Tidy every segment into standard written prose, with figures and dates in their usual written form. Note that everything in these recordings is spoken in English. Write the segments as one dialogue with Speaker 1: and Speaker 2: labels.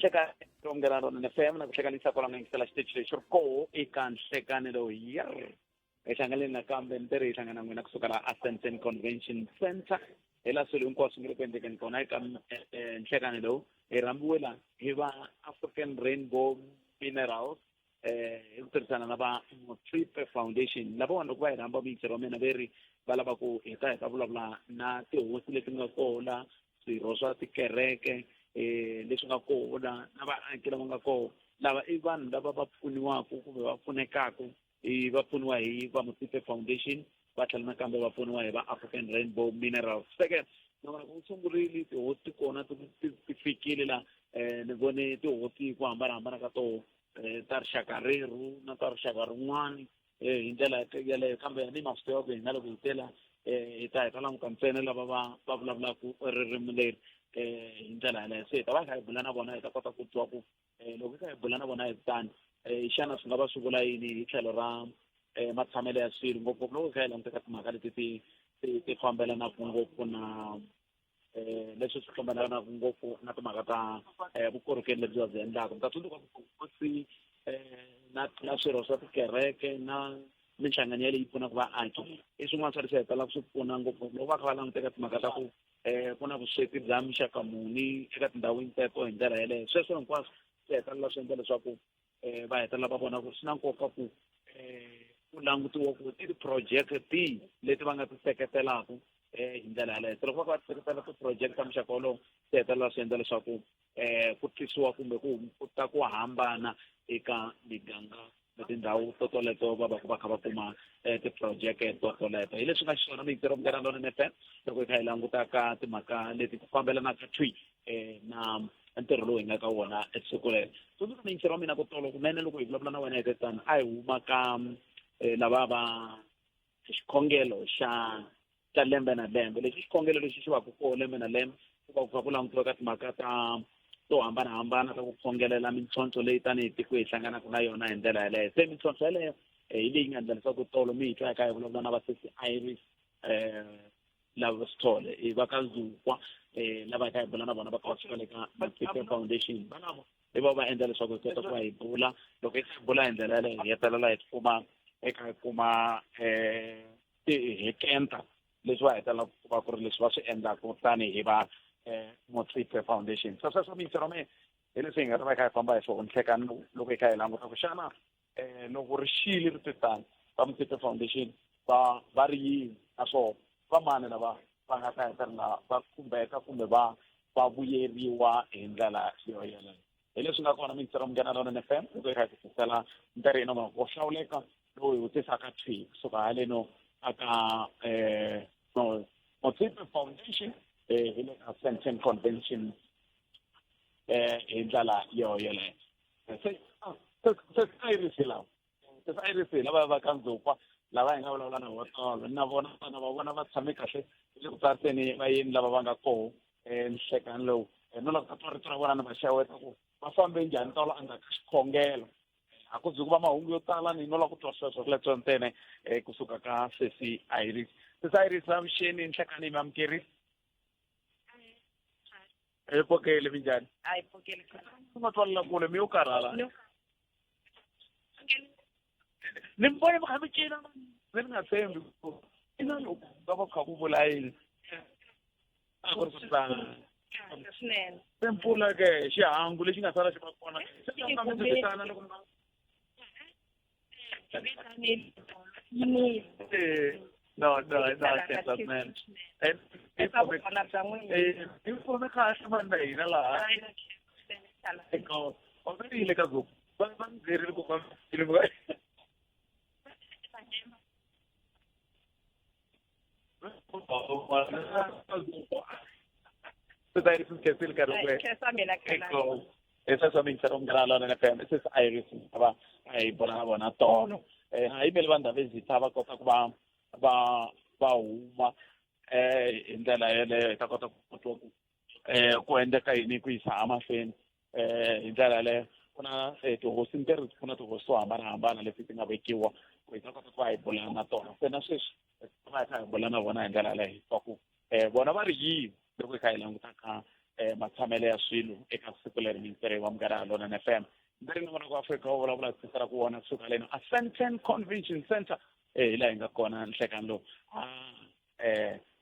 Speaker 1: hleka rongelana rona FM na kuhlekanisa kwala ngisela stage lesho ko ikanhlekanelo yar ehlangane nakambe ntere ihlangana ngwena kusukela Ascension Convention Center elaselo inkosi ngilokwendeke ngona inhlekanelo erambuela hiba African Rainbow Minerals ukutirhisana naba Motripe Foundation labo vanhu va hiramba vitsero mina veri va lava ku hita vulavula na tihosi leti nga kona swirho swa tikereke leswi nga kona na vaaki lava nga kona lava i vanhu lava va pfuniwaka kumbe va pfunekaka va pfuniwa hi va Motripe Foundation va tlhela nakambe va pfuniwa hi va African Rainbow Minerals second noma ku sungurile tihosi kona ti fikile la ni vone tihosi ku hambana ka tona ta rixaka reru na ta rixaka rin'wana hi ndlela yaleyo kambe ni masitoko hi na loko hi tela hi ta languta ntsena lava va vulavulaka ririmi leri hi ndlela yaleyo se hi ta va hi kha hi bula na vona hi ta kota ku twa ku loko hi kha hi bula na vona hi tani xana swi nga va swi vula yini hi tlhelo ra matshamelo ya swilo ngopfungopfu loko hi kha hi languta ka timhaka leti ti fambelanaka ngopfu na leswi swi fambelanaka ngopfu na timhaka ta vukorhokeri lebyi va byi endlaka mi ta tsundzuka kusi na swirho swa tikereke na minhlangano ya leyi pfunaka vaaki i swin'wana swa leswi hetelaka swi pfuna ngopfu loko va kha va languteka timhaka ta ku ku na vusweti bya mixaka muni eka tindhawini teto hi ndlela yeleyo sweswo hinkwaswo swi hetelela swi endla leswaku va hetelela va vona ku swi na nkoka ku ku langutiwa ku i ti-project tihi leti va nga ti seketelaka hi ndlela yaleyo loko va seketela ti-project ta muxaka wolowo swi hetelela swi endla leswaku ku tisiwa kumbe ku ta ku hambana eka miganga na tindhawu toleto va kha va kuma ti-project toleto hi leswi nga xiswona mintirho mugera lona FM loko hi kha hi langutaka timhaka leti ku fambelanaka twi na ntirho lowu hi nga ka wona esiku lero tsundzuka mintirho wa mina ku tolo kunene loko hi vulavula na wena tani a hi huma ka lava va xikhongelo xa lembe na lembe lexi xikhongelo lexi xi va ku ko lembe na lembe ku va ku kha ku langutiwa ka timhaka to hambanahambana ta ku khongelela mintlhontlho leyi tanihi tiko hi hlanganaka na yona hi ndlela yaleyo se mintlhontlho yaleyo hi leyi nga endla leswaku tolo mi hi twa eka hi vulavula na vasesi Iris lava Sithole va ka Zukwa lava hi kha hi bula na vona va kha va suka le ka Motripe Foundation hi va endla leswaku hi kota ku va hi bula loko hi kha hi bula hi ndlela yaleyo hi hetelela hi tikuma eka hi kuma hekenta leswi va hetelela ku va ku ri leswi va swi endlaka tani hi va Motripe Foundation sweswo mintirho me hi leswi hi nga ta va hi kha hi famba hi swona nhlekani loko hi kha hi languta ku xana loko ri xile ri titani va Motripe Foundation va ri yini naswona va mani lava va nga ta hetelela va khumbeka kumbe va vuyeriwa hi ndlela yoyeleyo hi leswi nga kona mintirho mugena lona FM loko hi kha hi tisela nkarhi ino wo hlawuleka lowu hi wu tisaka twi kusuka haleno aka Motripe Foundation hi le Ascension Convention hi ndlela yoyeleyo se Iris lava va ka Ndzukwa lava hi nga vulavula na vona na vona va tshame kahle le ku tsariseni va yini lava va nga koho nhlekani lowu no loko ka twa rito ra vona na va xaweta ku va fambe njhani tolo a nga ka xikhongelo a ku zuku va mahungu yo tala ni no loko ku twa sweswo leswo ntene kusuka ka sesi Iris sesi Iris va mixeni nhlekani mi amukerile pokele minjhani
Speaker 2: Hayi pokele
Speaker 1: ku nga twalela kule mi yo karhala ni mi vone mi kha mi cina mi nga tshembi ina loko va va kha ku vula yini a ku ri ku tlanga
Speaker 2: swinene
Speaker 1: se mpfula ke xihangu lexi nga sala xi va kona loko no, that's man. And people me kahle manje yina la. Eko, already ile ka go. Bang geri ko ba ile mo. So that is que feel karo ko. Eko, esa sa min sarong grala na FM. Esa is Iris ba ay bona tono. Ay melvanda visitava ko ka ba huma hi ndlela yeleyo hi ta kota ku twa ku endleka yini ku yisa amahlweni hi ndlela yaleyo ku na tihosi ntirho ku na tihosi to hambanahambana leti ti nga vekiwa ku hi ta kota ku va hi bulana na tona se na sweswi va hi kha hi bula na vona hi ndlela yaleyo hi twa ku bona va ri yini loko hi kha hi langutaka matshamele ya swilo eka siku leri mintirho wa Munghana Lonene FM ndzi ri n'wana wa Afrika wo vulavula tisera ku wona kusuka leno Ascension Convention Center hi laha hi nga kona nhlekani lowu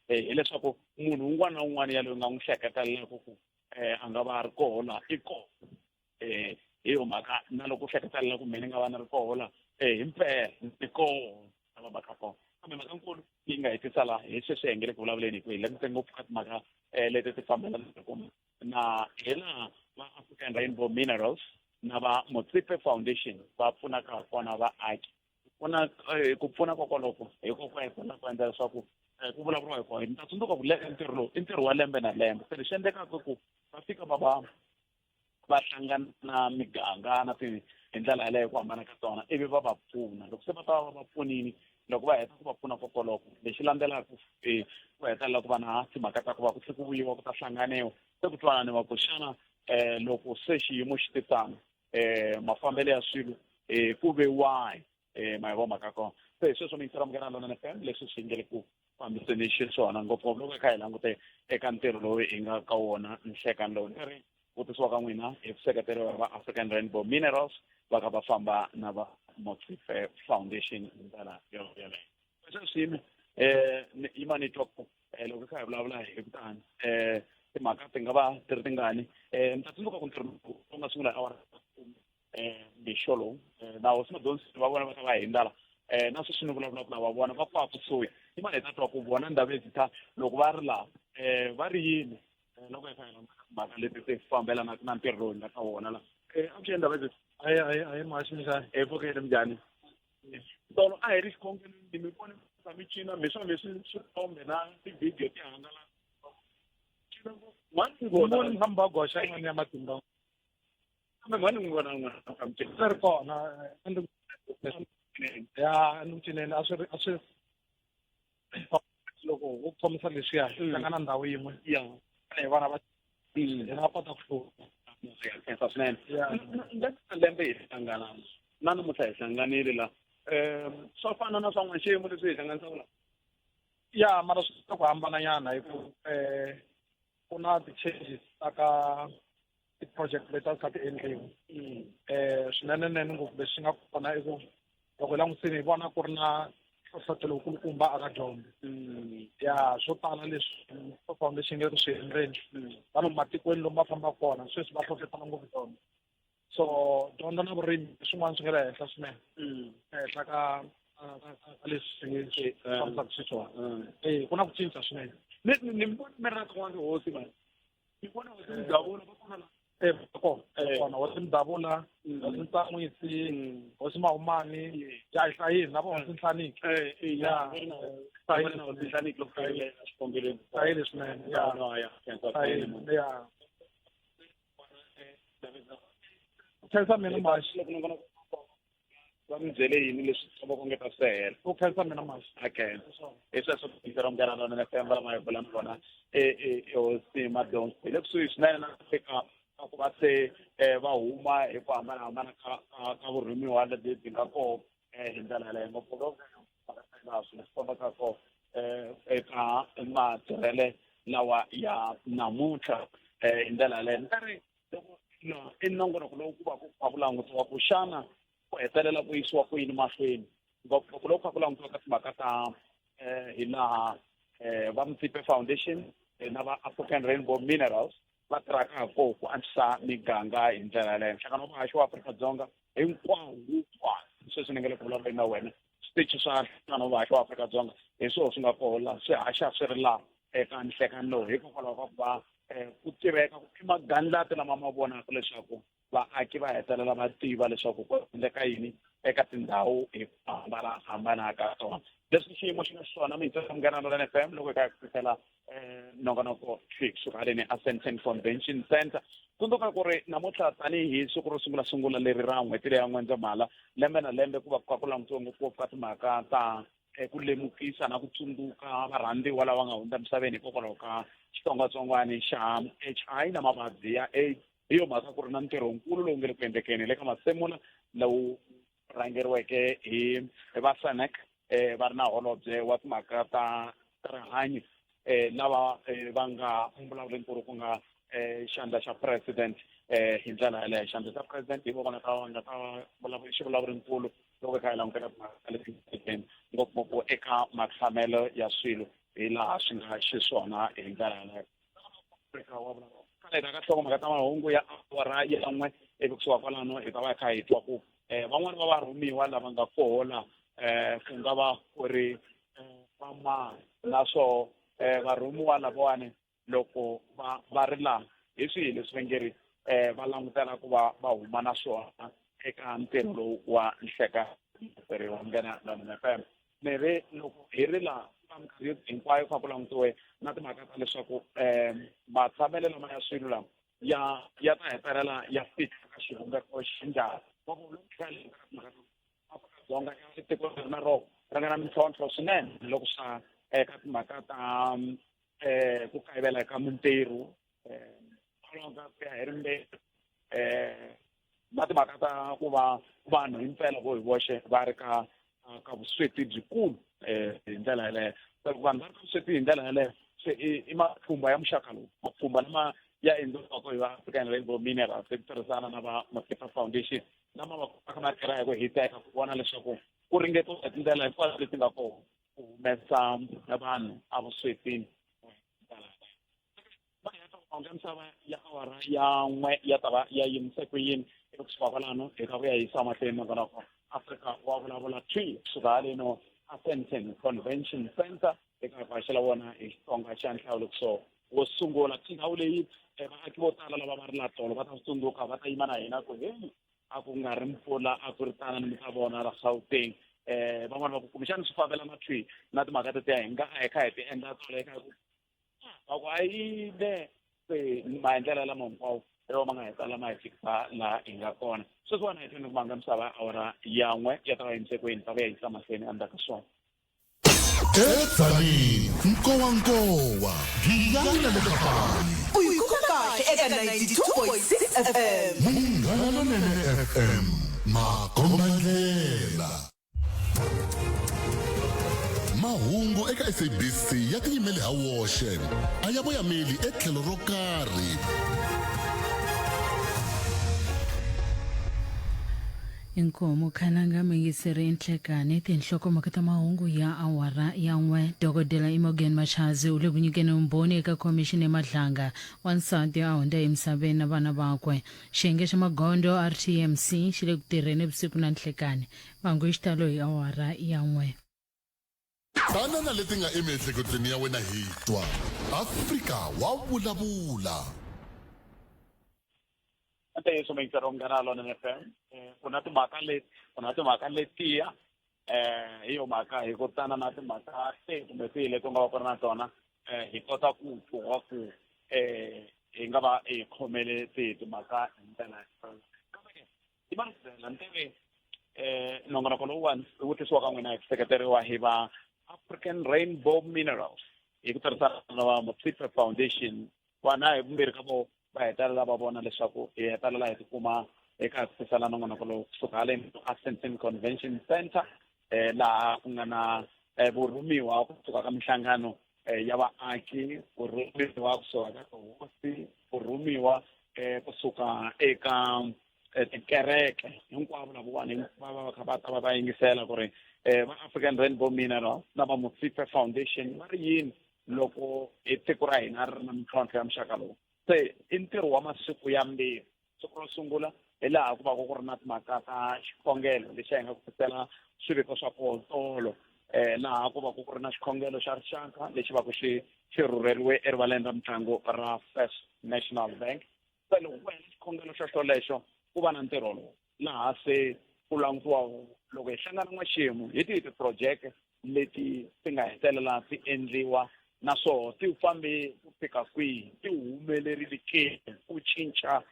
Speaker 1: hileswaku munhu un'wana na un'wana ya loyi nga n'wi hleketelelaku ku a nga va ri kona i kona hi yo mhaka na loko u hleketelela ku mina nga va ni ri kona hi mpela i kona va mhaka kona kambe mhaka nkulu yi nga hetisa laha hi sweswi hi nge le ku vulavuleni hi ku hi langute ngopfu ka timhaka leti ti fambelanaka na hina va African Rainbow Minerals na va Motsipe Foundation va pfunaka kona vaaki ku pfuna kokwaloko hikokwalaho ku endla leswaku ku vulavuriwa hi kona ni ta tsundzuka ku ntirho lowu i ntirho wa lembe na lembe se leswi endlekaka ku va fika va hlangana na miganga na hi ndlela yaleyo ku hambana ka tona ivi va va pfuna loko se va ta va pfunini loko va heta ku va pfuna kokwaloko lexi landzelaka ku hetelela ku va na timhaka ta ku va ku tlhe ku vuyiwa ku ta hlanganiwa se ku twananiwa ku xana loko se xiyimo xi titano mafambelo ya swilo ku ve wahi ma hi vo mhaka kona se hi sweswo mintirho Munghana Lonene FM leswi swi nge le ku fambiseni xiswona ngopfungopfu loko hi kha hi langute eka ntirho lowu hi nga ka wona nhlekani lowu ni ri vutisiwa ka n'wina hi vuseketeri va African Rainbow Minerals va ka va famba na va Motsipe Foundation hi ndlela yeleyo sweswi yima ni twa ku loko hi kha hi vulavula hi kutani timhaka ti nga va ti ri tingani ni ta tsundzuka ku ntirho lowu nga sungula awara mixo lowu na hosi madyondzisi va vona va ta va hindala na sweswi ni vulavulaka na va vona va kwa kusuhi yima ni ta twa ku vona ndhawu ta loko va ri laha va ri yini loko hi kha hi mhaka leti ti fambelanaka na ntirho lowu hi nga ka wona laha a swi endla vese
Speaker 2: hayi maxi minjhani
Speaker 1: epfukeni minjhani tolo a hi ri xikhongeni mi vone mi cina mi swa leswi swithombe na tivhidiyo ti hangalaka
Speaker 2: mani ni famba goxa yin'wana ya matimba
Speaker 1: kambe mani n'wi vona n'wana
Speaker 2: swi ri kona ya ni cineni a swi loko u khomisa leswiya hlangana ndhawu yin'we hi vana va hi nga kota ku
Speaker 1: khensa swinene lembe hi hlangana na namuntlha hi hlanganile la swa fana na swan'wana xiyimo leswi hi hlanganisaka la
Speaker 2: ya mara swi ta ku hambananyana hi ku ku na ti-changes ta ka ti-project leti a ti kha ti endliwa swinenenene ngopfu leswi nga kona i ku loko hi langutini hi vona ku ri na hlohlotelo wukulukumba aka dyondzo ya swo tala leswi foundation nge ku swi endleni vanhu matikweni lomu va fambaka kona sweswi va hlohlotela ngopfu dyondzo so dyondzo na vurimi swin'wana swi nga le henhla swinene ehenhla ka leswi swi fambisaka xiswona ku na ku cinca swinene
Speaker 1: ni mi ri na tin'wana tihosi mani ni vona hosi Mdavula va kona la
Speaker 2: kona hosi Mdavula hosi Ntsan'wisi hosi Mahumani ya hi hlayini na vo hosi Nhlaniki hlayini swinene ya khensa mina maxi
Speaker 1: va mi byele yini leswi va ku ngeta swi hela
Speaker 2: u khensa mina maxi
Speaker 1: okay hi sweswo ntirho Munghana Lonene FM va lama hi vula na vona hosi Madonsi hi le kusuhi swinene na fika ku va se va huma hi ku hambanahambana ka vurimiwa lebyi byi nga kona hi ndlela yaleyo ngopfu laha swi fambaka kona eka matirhele lawa ya namuntlha hi ndlela yaleyo ni karhi i nongonoko lowu ku va ku kha ku langutiwa ku xana ku hetelela ku yisiwa ku yini mahlweni ngopfungopfu lowu kha ku langutiwa ka timhaka ta hi laha va Motsipe Foundation na va African Rainbow Minerals va tirhaka koho ku antswisa miganga hi ndlela yaleyo nhlangano wa vahaxi wa Afrika-Dzonga hinkwawo sweswi ni nga le ku vulavuleni na wena switichi swa nhlangano wa vahaxi wa Afrika-Dzonga hi swona swi nga koho laha swi haxa swi ri laha eka nhlekani lowu hikokwalaho ka ku va ku tiveka ku i magandlati lama ma vonaka leswaku vaaki va hetelela va tiva leswaku ku endleka yini eka tindhawu hi hambanaka tona leswi xiyimo xi nga xiswona mintirho Munghana Lonene FM loko hi kha hi fikela nongonoko kusuka haleni Ascension Convention Center tsundzuka ku ri namuntlha tanihi siku ro sungula leri ra n'hweti leya N'wendzamhala lembe na lembe ku va ku kha ku langutiwa ngopfu ka timhaka ta ku lemukisa na ku tsundzuka varhandziwa lava nga hundza misaveni hikokwalaho ka xitsongwatsongwana xa HI na mavabyi ya AIDS hi yo mhaka ku ri na ntirho nkulu lowu nge le ku endlekeni le ka masemula lowu rhangeriweke hi va SANEC va ri na holobye wa timhaka ta rihanyo lava va nga vulavuleni ku ri ku nga xandla xa president hi ndlela yaleyo xandla xa president hi vona nga ta vulavurinkulu loko kha hi languteka timhaka ngopfungopfu eka matshamelo ya swilo hi laha swi nga xiswona hi ndlela yaleyo khale ka nhlokomhaka ta mahungu ya awara yan'we ivi kusuka kwalano hi ta va hi kha hi twa ku van'wani va varhumiwa lava nga kohola ku nga va ku ri vamani naswo varhumiwa lavawani loko va ri laha hi swihi leswi va nge ri va langutela ku va huma na swona eka ntirho lowu wa nhlekani wa nghena na FM ni ri loko hi ri laha minkarhi hinkwayo kha ku langutiwe na timhaka ta leswaku matshamelo lama ya swilo lama ya ta hetelela ya fika ka xivumbeko xi njhani Afrika-Dzonga i tiko na ro ri nga na mintlhontlho swinene loko swa eka timhaka ta ku kayivela eka mintirho ka ku ya hi rimbewu na timhaka ta ku va vanhu himpela vo hi voxe va ri ka vusweti byikulu hi ndlela yaleyo loko vanhu va ri ka vusweti hi ndlela yaleyo se i mapfhumba ya muxaka lowu mapfhumba lama ya endliwaka hi va African Rainbow Minerals hi ku tirhisana na va Makepa Foundation lama va kotaka na tirha hi ku hiteka ku vona leswaku ku ringetiwa hi tindlela hinkwato leti nga kona ku humesa vanhu evuswetini misava ya awara ya n'we ya ta va ya yimise ku yini ekusuka kwalano hi ta vuya yisa mahlweni nakonako Africa wa vulavula twi kusuka haleno Sandton Convention Center eka vaxela vona hi Xitsonga xa nhlawulo wo sungula tindhawu leyi vaaki vo tala lava va ri la tolo va ta tsundzuka va ta yima na hina ku a ku nga ri mpfula a ku ri tana ni mi ta vona ra Gauteng van'wana va ku kumbexani swi fambelana twi na timhaka tetiya hi nga hi kha hi ti endla tolo eka ku va ku ayile maendlela lama hinkwawo ma nga heta lama hi fikisa laha hi nga kona sweswiwani hi tlheni ku manga misava awara yan'we ya ta va yimise ku yini ta va ya yisa mahlweni endzhaku ka swona
Speaker 3: Edzanini Nkowankowa Giyani le Kapani
Speaker 4: Uyikho kahle eka 92.6 FM
Speaker 3: Munghana Lonene FM Makombandlela mahungu eka SABC ya tiyimele ha woxe a ya voyameli etlhelo ro karhi
Speaker 5: Inkomo khananga mengiseri inhlekane tinhlokomhaka ta mahungu ya awara yan'we Dokodela Imogen Machazi u le ku nyikeni vumbhoni eka khomixini emadlanga wansati a hundza emisaveni na vana vakwe xiyenge xa magondo RTMC xi le ku tirheni vusiku na nhlekane vangu hi xitalo hi awara yan'we
Speaker 3: tana na leti nga emiehleketweni ya wena hi twa Afrika wa vulavula
Speaker 1: ntiyiso minkarhi nghena Lonene FM ku na timhaka letiya hi yo mhaka hi ku tana na timhaka kumbe tihi leti nga va ku ri na tona hi kota ku pfuwa ku hi nga va hi khomele tihi timhaka hi ndlela hi va ntivi nongonoko lowuwani wu tisiwa ka n'wina hi ku seketeriwa hi va African Rainbow Minerals hi ku tirhisana na va Makepa Foundation vana hi vumbirhi ka vo va hetelela va vona leswaku hi hetelela hi tikuma eka tisala nongonoko lowu kusuka haleni Sandton Convention Center laha ku nga na vurhumiwa kusuka ka mihlangano ya vaaki vurhumiwa kusuka ka tihosi vurhumiwa kusuka eka tikereke hinkwavo lavawani va kha va ta va va yingisela ku ri va African Rainbow Minerals na va Makepa Foundation va ri yini loko hi tiko ra hina ri na mintlhontlho ya muxaka lowu se i ntirho wa masiku ya mbirhi siku ro sungula hi laha ku va ku ri na timhaka ta xikhongelo lexi hi nga ku tisela swiviko swa tolo laha ku va ku ri na xikhongelo xa rixaka lexi va ku xi rhurheriwe erivaleni ra mitlangu ra First National Bank se loko ku endla xikhongelo xa xolexo ku va na ntirho lowu laha se ku langutiwa loko hi hlangana n'waxemu hi tihi ti-project leti ti nga hetelela ti endliwa naswona ti fambe ku fika kwihi ti humelerile ke ku cinca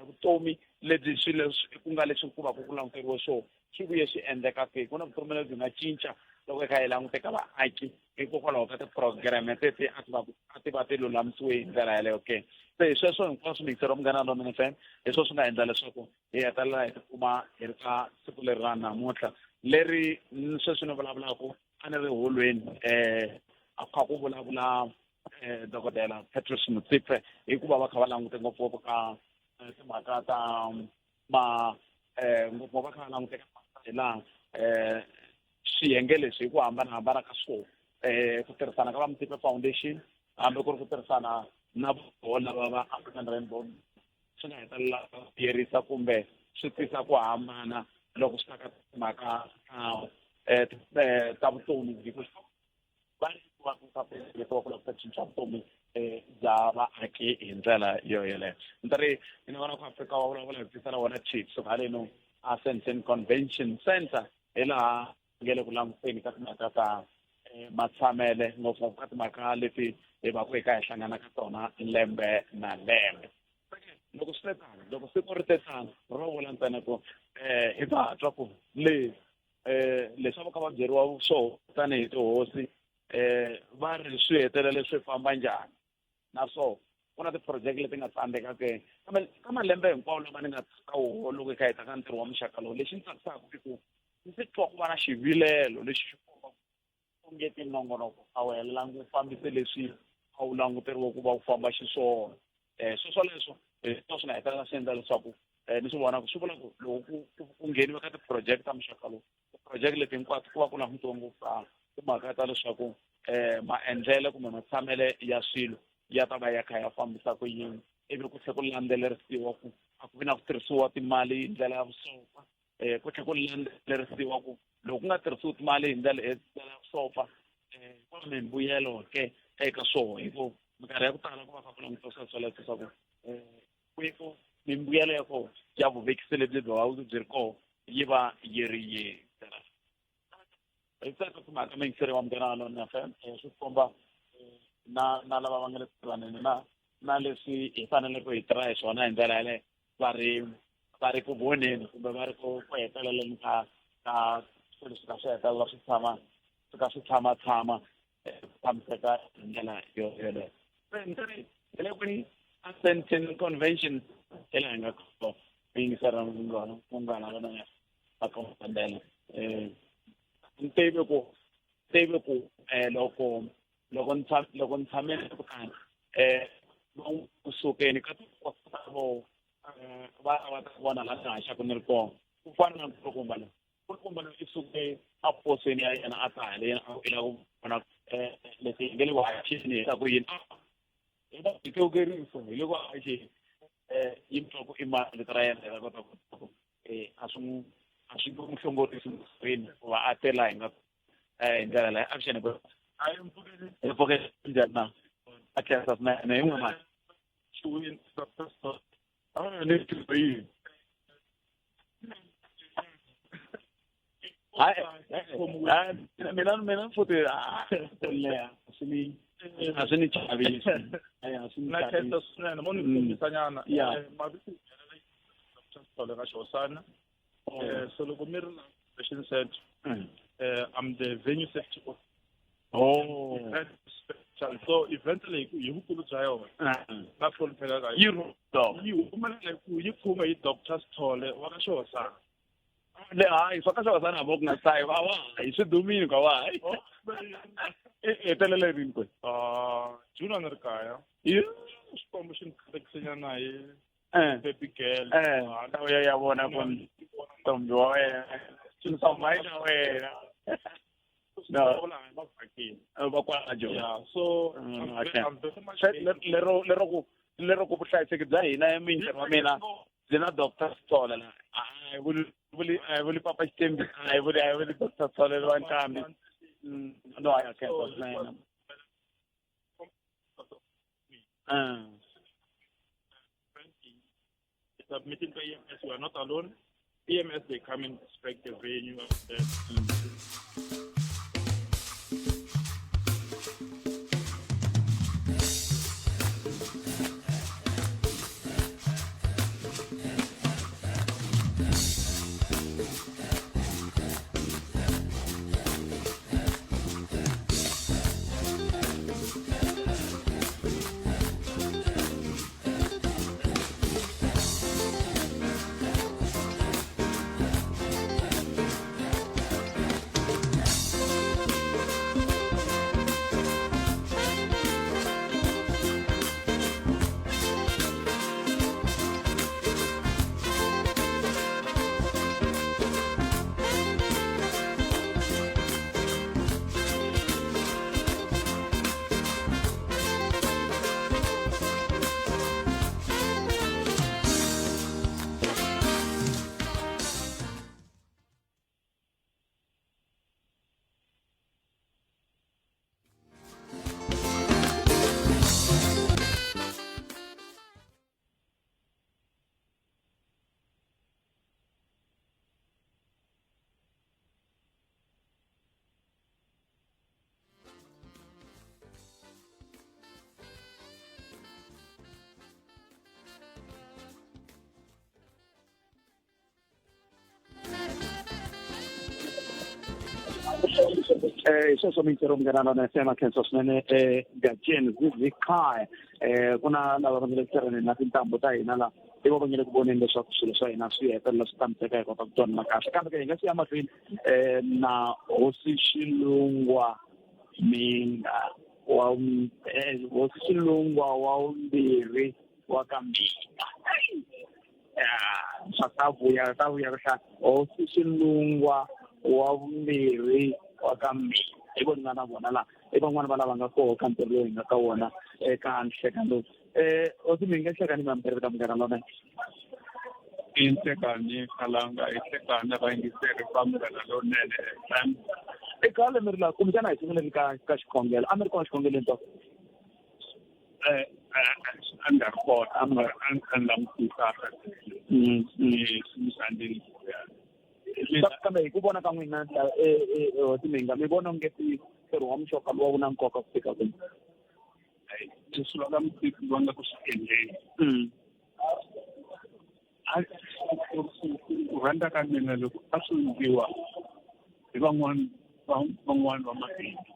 Speaker 1: vutomi lebyi swilo ku nga leswi ku va ku languteriwe swona swi vuye swi endleka ke ku na vutomi lebyi nga cinca loko hi kha hi languteka vaaki hikokwalaho ka ti-program teti a ti va ti lulamisiwe hi ndlela yaleyo ke se sweswo hinkwaswo mikisero Munghana Lonene FM hi swona swi nga endla leswaku hi hetelela hi tikuma hi ri ka siku leri ra namuntlha leri sweswi ni vulavulaka a ni ri holweni a kha ku vulavula dokodela Petrus Motsepe hikuva va kha va langute ngopfu ka timhaka ta ngopfu va kha va langute ka laha swiyenge leswi hi ku hambanahambana ka swona ku tirhisana ka va Motsepe Foundation hambi ku ri ku tirhisana na vona va African Rainbow swi nga hetelela vuyerisa kumbe swi tisa ku hambana loko swi ta ka timhaka ta vutomi hikuva va ku loko cinca vutomi bya vaaki hi ndlela yoyeleyo ni ta ri ni vona ku Afrika wa vulavula hi tisa na wona chiefs haleno a Sandton Convention Center hi laha nge le ku languteni ka timhaka ta matshamele ngopfu ka timhaka leti hi va ku hi ka hi hlangana ka tona lembe na lembe loko swi tano loko siku ri tetana ro vula ntsena ku hi ta twa ku leswi va kha va byeriwa swo tanihi tihosi va ri swi hetelele swi famba njhani naswo ku na ti-project leti nga tsandzekake ka malembe hinkwawo lama ni nga ka woho loko hi kha hi ta ka ntirho wa muxaka lowu lexi ni tsakisaka i ku ndzi twa ku va na xivilelo lexi xi komba onge tinongonoko a wu helelangi u fambise leswi a wu languteriwa ku va u famba xiswona sweswoleswo swi nga hetelela swi endla leswaku ni swi vona ku swi vula ku loko ku ngheniwa ka ti-project ta muxaka lowu ti-project leti hinkwato ku va ku langutiwa ngopfu ka timhaka ta leswaku maendlelo kumbe matshamele ya swilo ya ta va ya kha ya fambisa ku yini ivi ku tlhela ku landzelerisiwa ku a ku vi na ku tirhisiwa timali hi ndlela ya vusopfa ku tlhela ku landzelerisiwa ku loko ku nga tirhisiwi timali hi ndlela ya vusopfa ku na mimbuyelo ke eka swona hikuva minkarhi ya ku tala ku va kha ku langutisa swoleswo leswaku ku mimbuyelo ya kona ya vuvekisi lebyi byi va byi ri kona yi va yi ri yihi hi tsaka timhaka mingiseriwa mugana na FM swi komba na lava va nga le tirhaneni na leswi hi faneleke hi tirha hi swona hi ndlela yaleyo va ri ku voneni kumbe va ri ku heteleleni ka swilo swi ka swi hetelela swi tshama fambiseka hi ndlela yoyeleyo hi le kuni a Sandton Convention hi laha hi nga kona yingisera munghana lana a kombandela ntivi ku loko ni tshamele kutani kusukeni ka vo va ta vona laha ni haxaku ni ri kona ku fana na kulukumba i suke a posweni ya yena a ta haleni a ila ku vona leswi hi nge le ku haxini hi ta ku yini hi ta tikeriso hi le ku haxini yi mutwa ku i mali ra yena hi ta kota ku a swi n'wi hlongorisi musweni ku va a tela hi nga hi ndlela leyi a xene ku mpfukeni njhani na a khensa swinene hi n'wi mali xiwini ni tibayini mina futhi leha a swi ni chavisi
Speaker 2: na khensa swinene mo ni kombisa nyana mavisi tole ka xosana so loko mi ri na convention center I'm the venue secretary of so eventually hi vukulu bya yona na hlonipheka ka yi humelela ku yi khuma hi Dr. Sithole wa ka Xihosana
Speaker 1: hayi swa ka Xihosana a vo ku nga sayi va hi swi dumini ka wa hayi hetelele rini kwe
Speaker 2: June ni ri kaya xikombo xi ni khatekisanyana hi baby girl
Speaker 1: ya vona ku ntombi wa wena ntombi ya wena no va kwala jo
Speaker 2: so
Speaker 1: lero ku vuhlayiseki bya hina emintirho wa mina byi na Dr. Sithole la vuli papa Xitembi vuli Dr. Sithole wa nkambi no I can't name
Speaker 2: submitting to EMS, you are not alone. EMS, they come and inspect the venue.
Speaker 1: Sweswo mintirho minkarhi na FM Kansas swinene Gatchen zikhaya kuna lava va nge tirheni na tintambu ta hina la i va vangele ku voneni leswaku swilo swa hina swi hetelela swi tamiseka hi kota ku twana kahle kambe ke hi nga siya mahlweni na Hosi Xilungwa Minga wa Hosi Xilungwa wa vumbirhi wa ka Minga ta vuya ka Hosi Xilungwa wa vumbirhi wa ka Minga i vona na vona la i van'wana va lava nga koho ka ntirho lowu hi nga ka wona eka nhlekani lowu Hosi Minga nhlekani mampere ka munghana lona
Speaker 6: inhlekani kalanga inhlekani vayingiseri va munghana lonene FM
Speaker 1: eka le mi ri la kumbexana hi sunguleni ka xikhongelo a mi ri kona xikhongelweni to
Speaker 6: a nga ri kona a ni langutisaka swisandini
Speaker 1: kambe hi ku vona ka n'wina Hosi Minga mi vona onge ntirho wa muxoka lowu wu na nkoka ku fika kwini
Speaker 6: leswi va nga mutiki va nga ku swi endleni ku rhandza ka mina loko a swi endliwa hi van'wana va mabindzu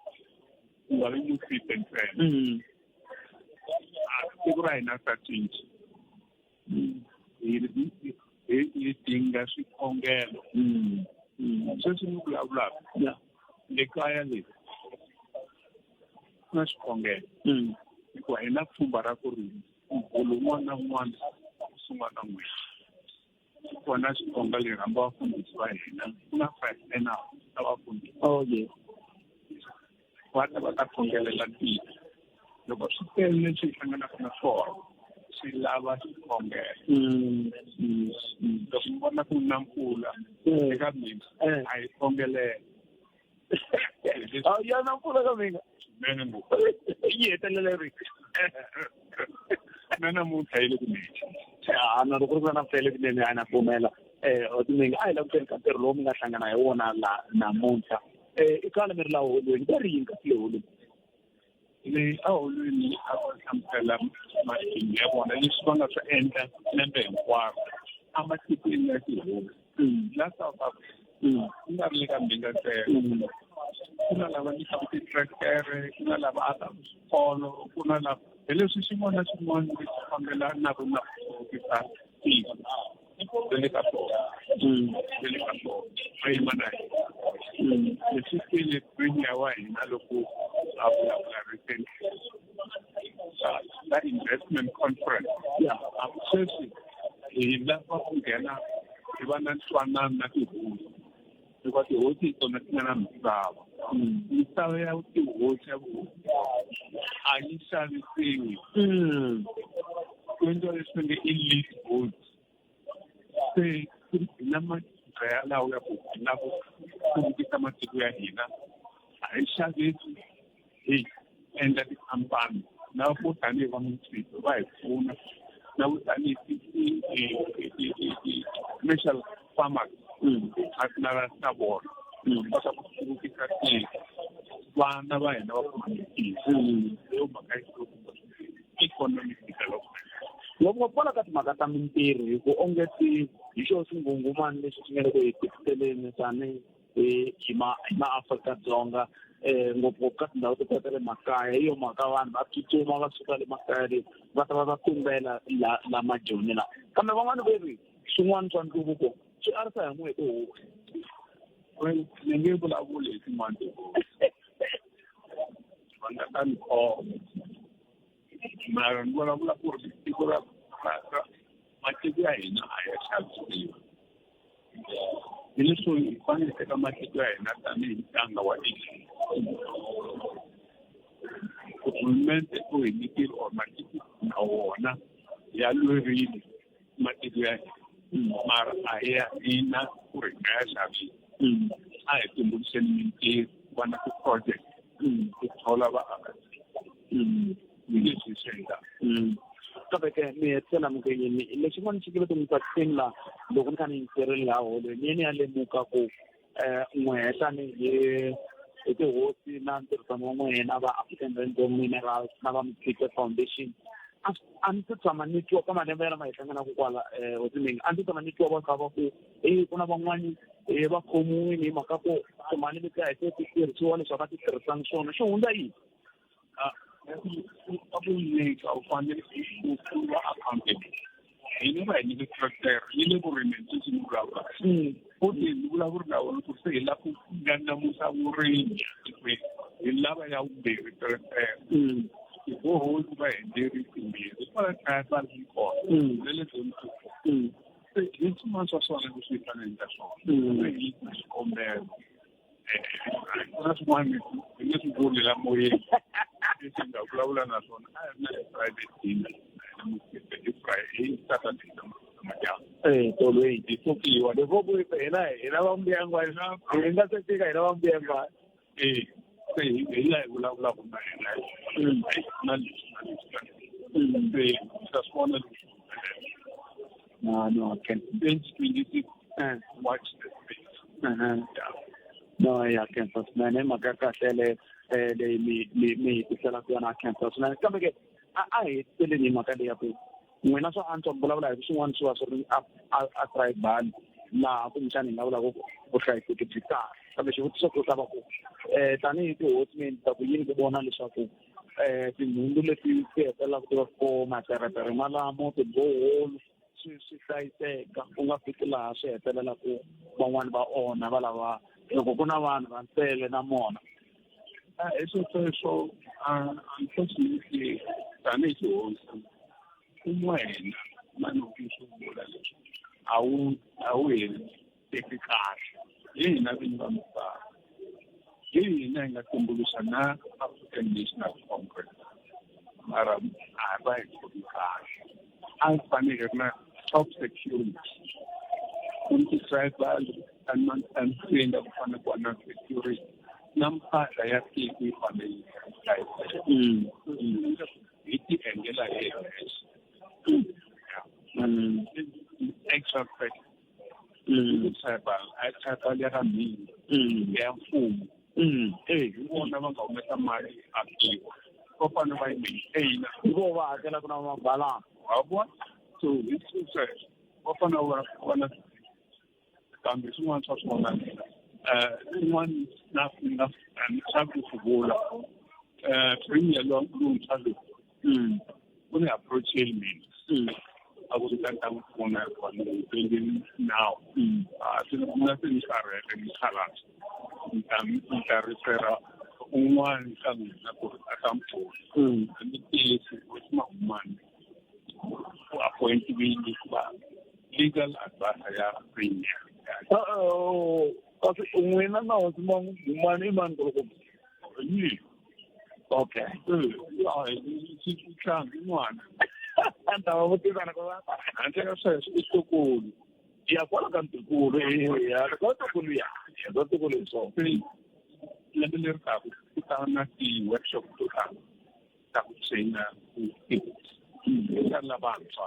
Speaker 6: ku nga vi mufite ntsena siku ra hina sa cinci hi dinga swikhongelo sweswi ni vulavulaka le kaya leri ku na swikhongelo hikuva hi na pfhumba ra ku ri mugolo un'wana na un'wana u sungula na n'wina kona xikhonga leri hamba vafundhisi va hina ku na 5 na vafundhisi va ta khongelela tiko loko swi tele leswi hi hlanganaka na swona swi lava xikhongelo loko mi vona ku na mpfula eka mina a hi khongelela
Speaker 1: ya na mpfula ka Minga
Speaker 6: mene ngopfu
Speaker 1: yi hetelela ri
Speaker 6: na namuntlha yi le kunene
Speaker 1: na loko ri va na mpfele kunene a na pfumela Hosi Minga a hi languteni ka ntirho lowu mi nga hlangana hi wona namuntlha i khale mi ri la holweni ka ri yini kasi le holweni
Speaker 6: leyi a holweni a va hlamusela matimu ya vona leswi va nga swi endla lembe hinkwaro a matikweni ya tiholo la South Africa ku nga ri le ka Minga ntsena ku na lava nyikaka titrekere ku na lava akaka swikolo ku na lava hi leswi xin'wana na xin'wana lexi fambelanaka na kuhluvukisa tiko le ka tona va yima na hina leswi tile premier wa hina loko a vulavula recently la investment conference sweswi hi lava ku nghena hi va na ntwanano na tihosi hikuva tihosi hi tona ti nga na misava ya tihosi ya a yi xavisiwi ku endliwa leswi nge i leasehold se hi na madraya lawa ya ku na ku hluvukisa matiko ya hina a hi xavisi hi endla tikhampani na vo tanihi va mutshito va hi pfuna na vo tanihi commercial farmers na vona va ta ku hluvukisa tiko vana va hina va kuma mitirho leyo mhaka economic development
Speaker 1: loko pfala ka timhaka ta mintirho hi ku ongeti hi xo xingungumani lexi xi nga le ku hi tikuteleni tanihi hi maAfrika-Dzonga ngopfungopfu ka tindhawu to ta le makaya hi yo mhaka vanhu va tsutsuma va suka le makaya le va ta va tumbela la majoni la kambe van'wani va ri swin'wana swa nhluvuko swi arisa hi n'we hi tihosi
Speaker 6: ni nge vulavuli hi tin'wana tihosi va nga ta ni khoma mara ni vulavula ku ri tiko ra matiko ya hina a ya xavisiwa hi leswo hi fanele teka matiko ya hina tanihi ntanga wa guvernmente ku hi nyikile or matiko na wona ya lwerile matiko ya hina mara a ya hina ku ri nga ya xavisa a hi tumbuluxeni mintirho va na ti-project ku thola vaakatiko hi leswi swi endlaka
Speaker 1: kambe ke mi hetisela mugengeni lexi n'wana xi kile timitsakiseni la loko ni kha ni yingiserile laha holweni ni ya lemuka ku n'we tanihi hi tihosi na ntirhisano wa n'wina va African Rainbow Minerals na va Mthike Foundation a ndzi tshama ni twa ka malembe ya lama hi hlanganaka kwala Hosi Minga a ndzi tshama ni twa va kha va ku ku na van'wani va khomiwini mhaka ku mali leti a hi ti tirhisiwa leswi va ti tirhisanga swona xi hundza yini
Speaker 6: Abunyeka ufanele ukuba accountable. Yini va ni tractor yile ku ri ni tsitsi ngulava. Futhi ngulava lawo ku se la ku ngana musa vurini. Hi lava ya uberi tractor. Go hold by dairy timbi. Kwa ka ba ni ko. Lele tsonto. It's much of sort of the really compare. That's one little good way. This is the global national. I have not tried it in Friday, Saturday. Totally. The cookie or the vocal in a long day and why not? And that's a thing I don't be about. Say, I will have love my life. Just one. No, I can't. Watch the space. No, I can't. My name is Kakasele. They me to sell up on our campus. And I come again. I tell you, Makadia. When I saw Anton Bula, she wants to up a tribe band. Now, I'm saying, I will go try to get guitar. I wish you would so good. Tani, it means that we need to go on the shop. The Mundulati, a lot of form at the Malamo to go. Sai unga pitula se tela ku bangwan ba ona balawa loko kuna vanhu va nsele na mona eso so unfortunately tani hosi umwena manokusungula leswi awu tekikahle yini abingamfa yini engakumbulusa na African National Congress mara aba ekikahle afanele na top security. Unti tribal and trained upon a one security. Nampa Dayaki family. It Angela extra credit. Tribal Yami. Yam. Hey, you won't never go make a money active. Open by me. Hey, go over. I cannot balance. What? So it's often over one Congress one such one not enough and something to go bring a long room when I approach him I was on building now. Nothing is correct and refer one coming and the case with my money. Appoint me legal advisor premier. When I was among money man. Okay. You can't be one. And I was going to go up. And there says it's so cool. Yeah, what can to go? Yeah, got to go. Yeah, got to go. So please let me look up. Put on the workshop to have. That would say la banca.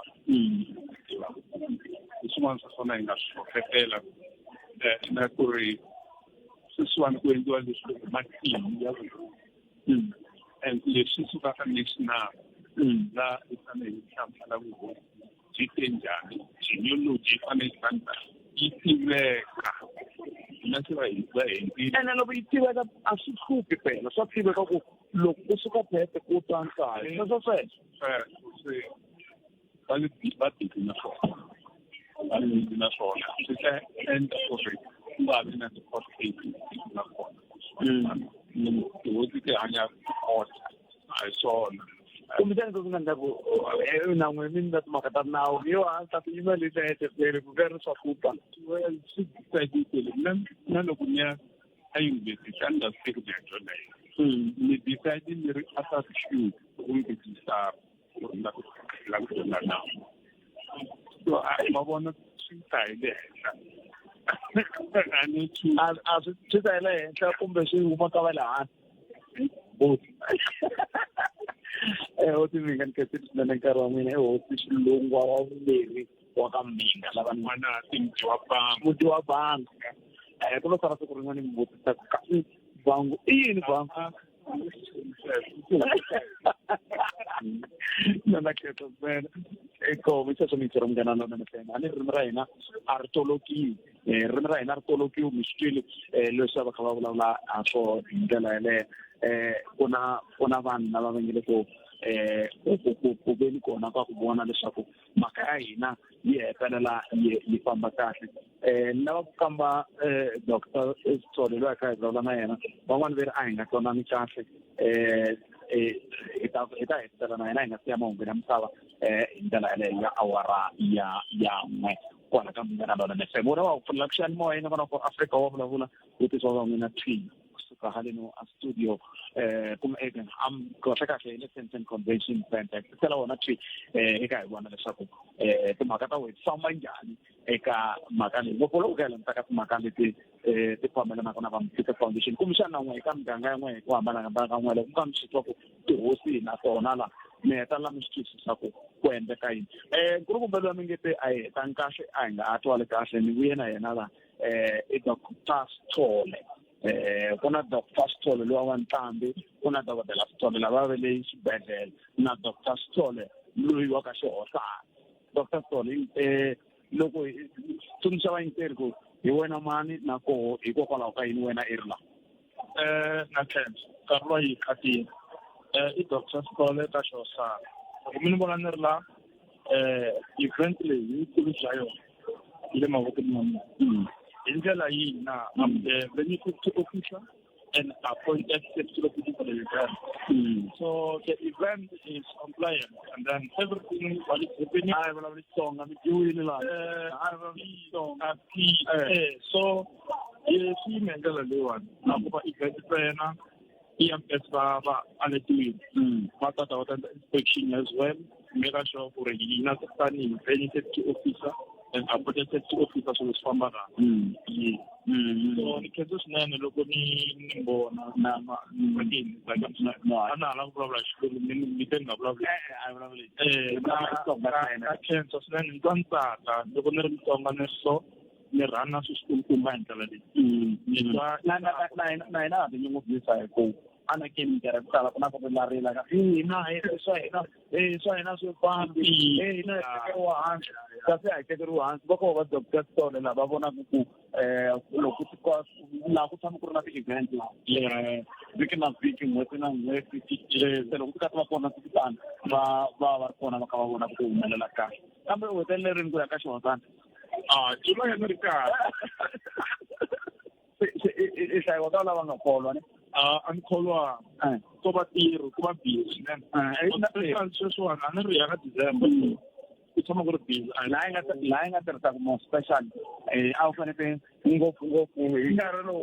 Speaker 6: This one's a name that's Mercury. This one going to do this my team. And the Suzuka now. That is a name. You and I'll be whether I should cook it. So people look, this is a pet, the coat on side. As I said, well, it's not in a short. In a short. And of course, but in a cost I saw. That market now, you are that email is a very so coupon. Well, none of them I use it and the figure. We decided to attack you with the star now. So I want to say there. I need to as to the conversation both. What do we can get it? The Nicaragua office long while we walk on me. I think to a bank. I don't know how to run in both the bank in bank. Ecco, mi sta somigliando a un canale, Artolochi.
Speaker 1: ririmi ra hina ri tolokiwe mi swi twile leswi va kha va vulavula swo hi ndlela yaleyo ku na vanhu lava va nge le ku veni kona ka ku vona leswaku mhaka ya hina yi hetelela yi famba kahle ni lava ku kamba Dr. Sithole loyi a kha hi vulavula na yena van'wani ve ri a hi nga twanani kahle hi ta hetelela na yena hi nga siya mahungu ya misava hi ndlela yaleyo ya awara ya n'we kwala ka Munghana Lonene FM vona va ku pfulela ku xiyanimoya yina vona ku Afrika wa vulavula vutisa va n'wina Twin kusuka haleno a studio kuma eka kahle hi le Sandton Convention Center tela wona Twin eka hi vona leswaku timhaka ta wena famba njhani eka mhaka leyi ngopfu ka lenta ka timhaka leti ti fambelanaka na Mofihli Foundation kumbexana n'we eka miganga yan'we hi ku hambanahambana ka n'we loko ku nga mi swi twa ku tihosi na tona la mi heta la mi swi twisisa ku endleka yini nkulukumba loyi mi nge te a hi hetangi kahle a hi nga a twali kahle ni vuye na yena la i Dr. Sithole ku na Dr. Sithole loyi wa Ntlambi ku na dokodela Sithole lava ve le xibedhlele na Dr. Sithole loyi wa ka Xihohlana Dr. Sithole loko tsundzuxa vayingiseri ku hi wena mani na koho hikokwalaho ka yini wena i ri la
Speaker 2: na khensa nkarhi loyi hi khatile i Dr. Sithole ka Xihohlana mi ni vona ni ri la event leyi yi kulu bya yona yi le mavokweni ma mina hi ndlela yihi na venue officer and appointed secretary for the event. So the event is compliant and then everything what is happening I will have song I'm doing a lot so si mendela lewan nakuba event planner EMS baba aleti matata wata inspection as well make sure for yina tsani venue officer and appointed secretary officer so sifamba la so nikhetho swinene loko ni mbona na makini ana la vulavula xikulu mi te nga vulavuli a vulavuli na khensa swinene ntwa ntsaka loko ni ri Mutsonga ni so ni rhana swikulukumba hi ndlela leyi na hina ti nyungubyisa hi ku ana ke minkarhi ku tala ku na ku rilarila ka swa hina swi fambi hina wa hansi kasi a hi tekeriwa hansi va koho va Dr. Sithole lava vonaku ku loko laha ku tshama ku ri na ti-event vhiki na vhiki n'hweti na n'hweti se loko ti kati va kona tikutani va ri kona va kha va vona ku humelela kahle kambe u hetelelerini ku ya ka Xihohlana jilo ya ni ri kahle i hlayiwa ka lava nga kholwa ne a ni kholwa ko vatirhi ku va busy swinene sweswiwani a ni ri ya ka December ku tshama ku ri busy laha yi nga tirhisaka more special a wu fanekele ngopfu hi nkarhi lowu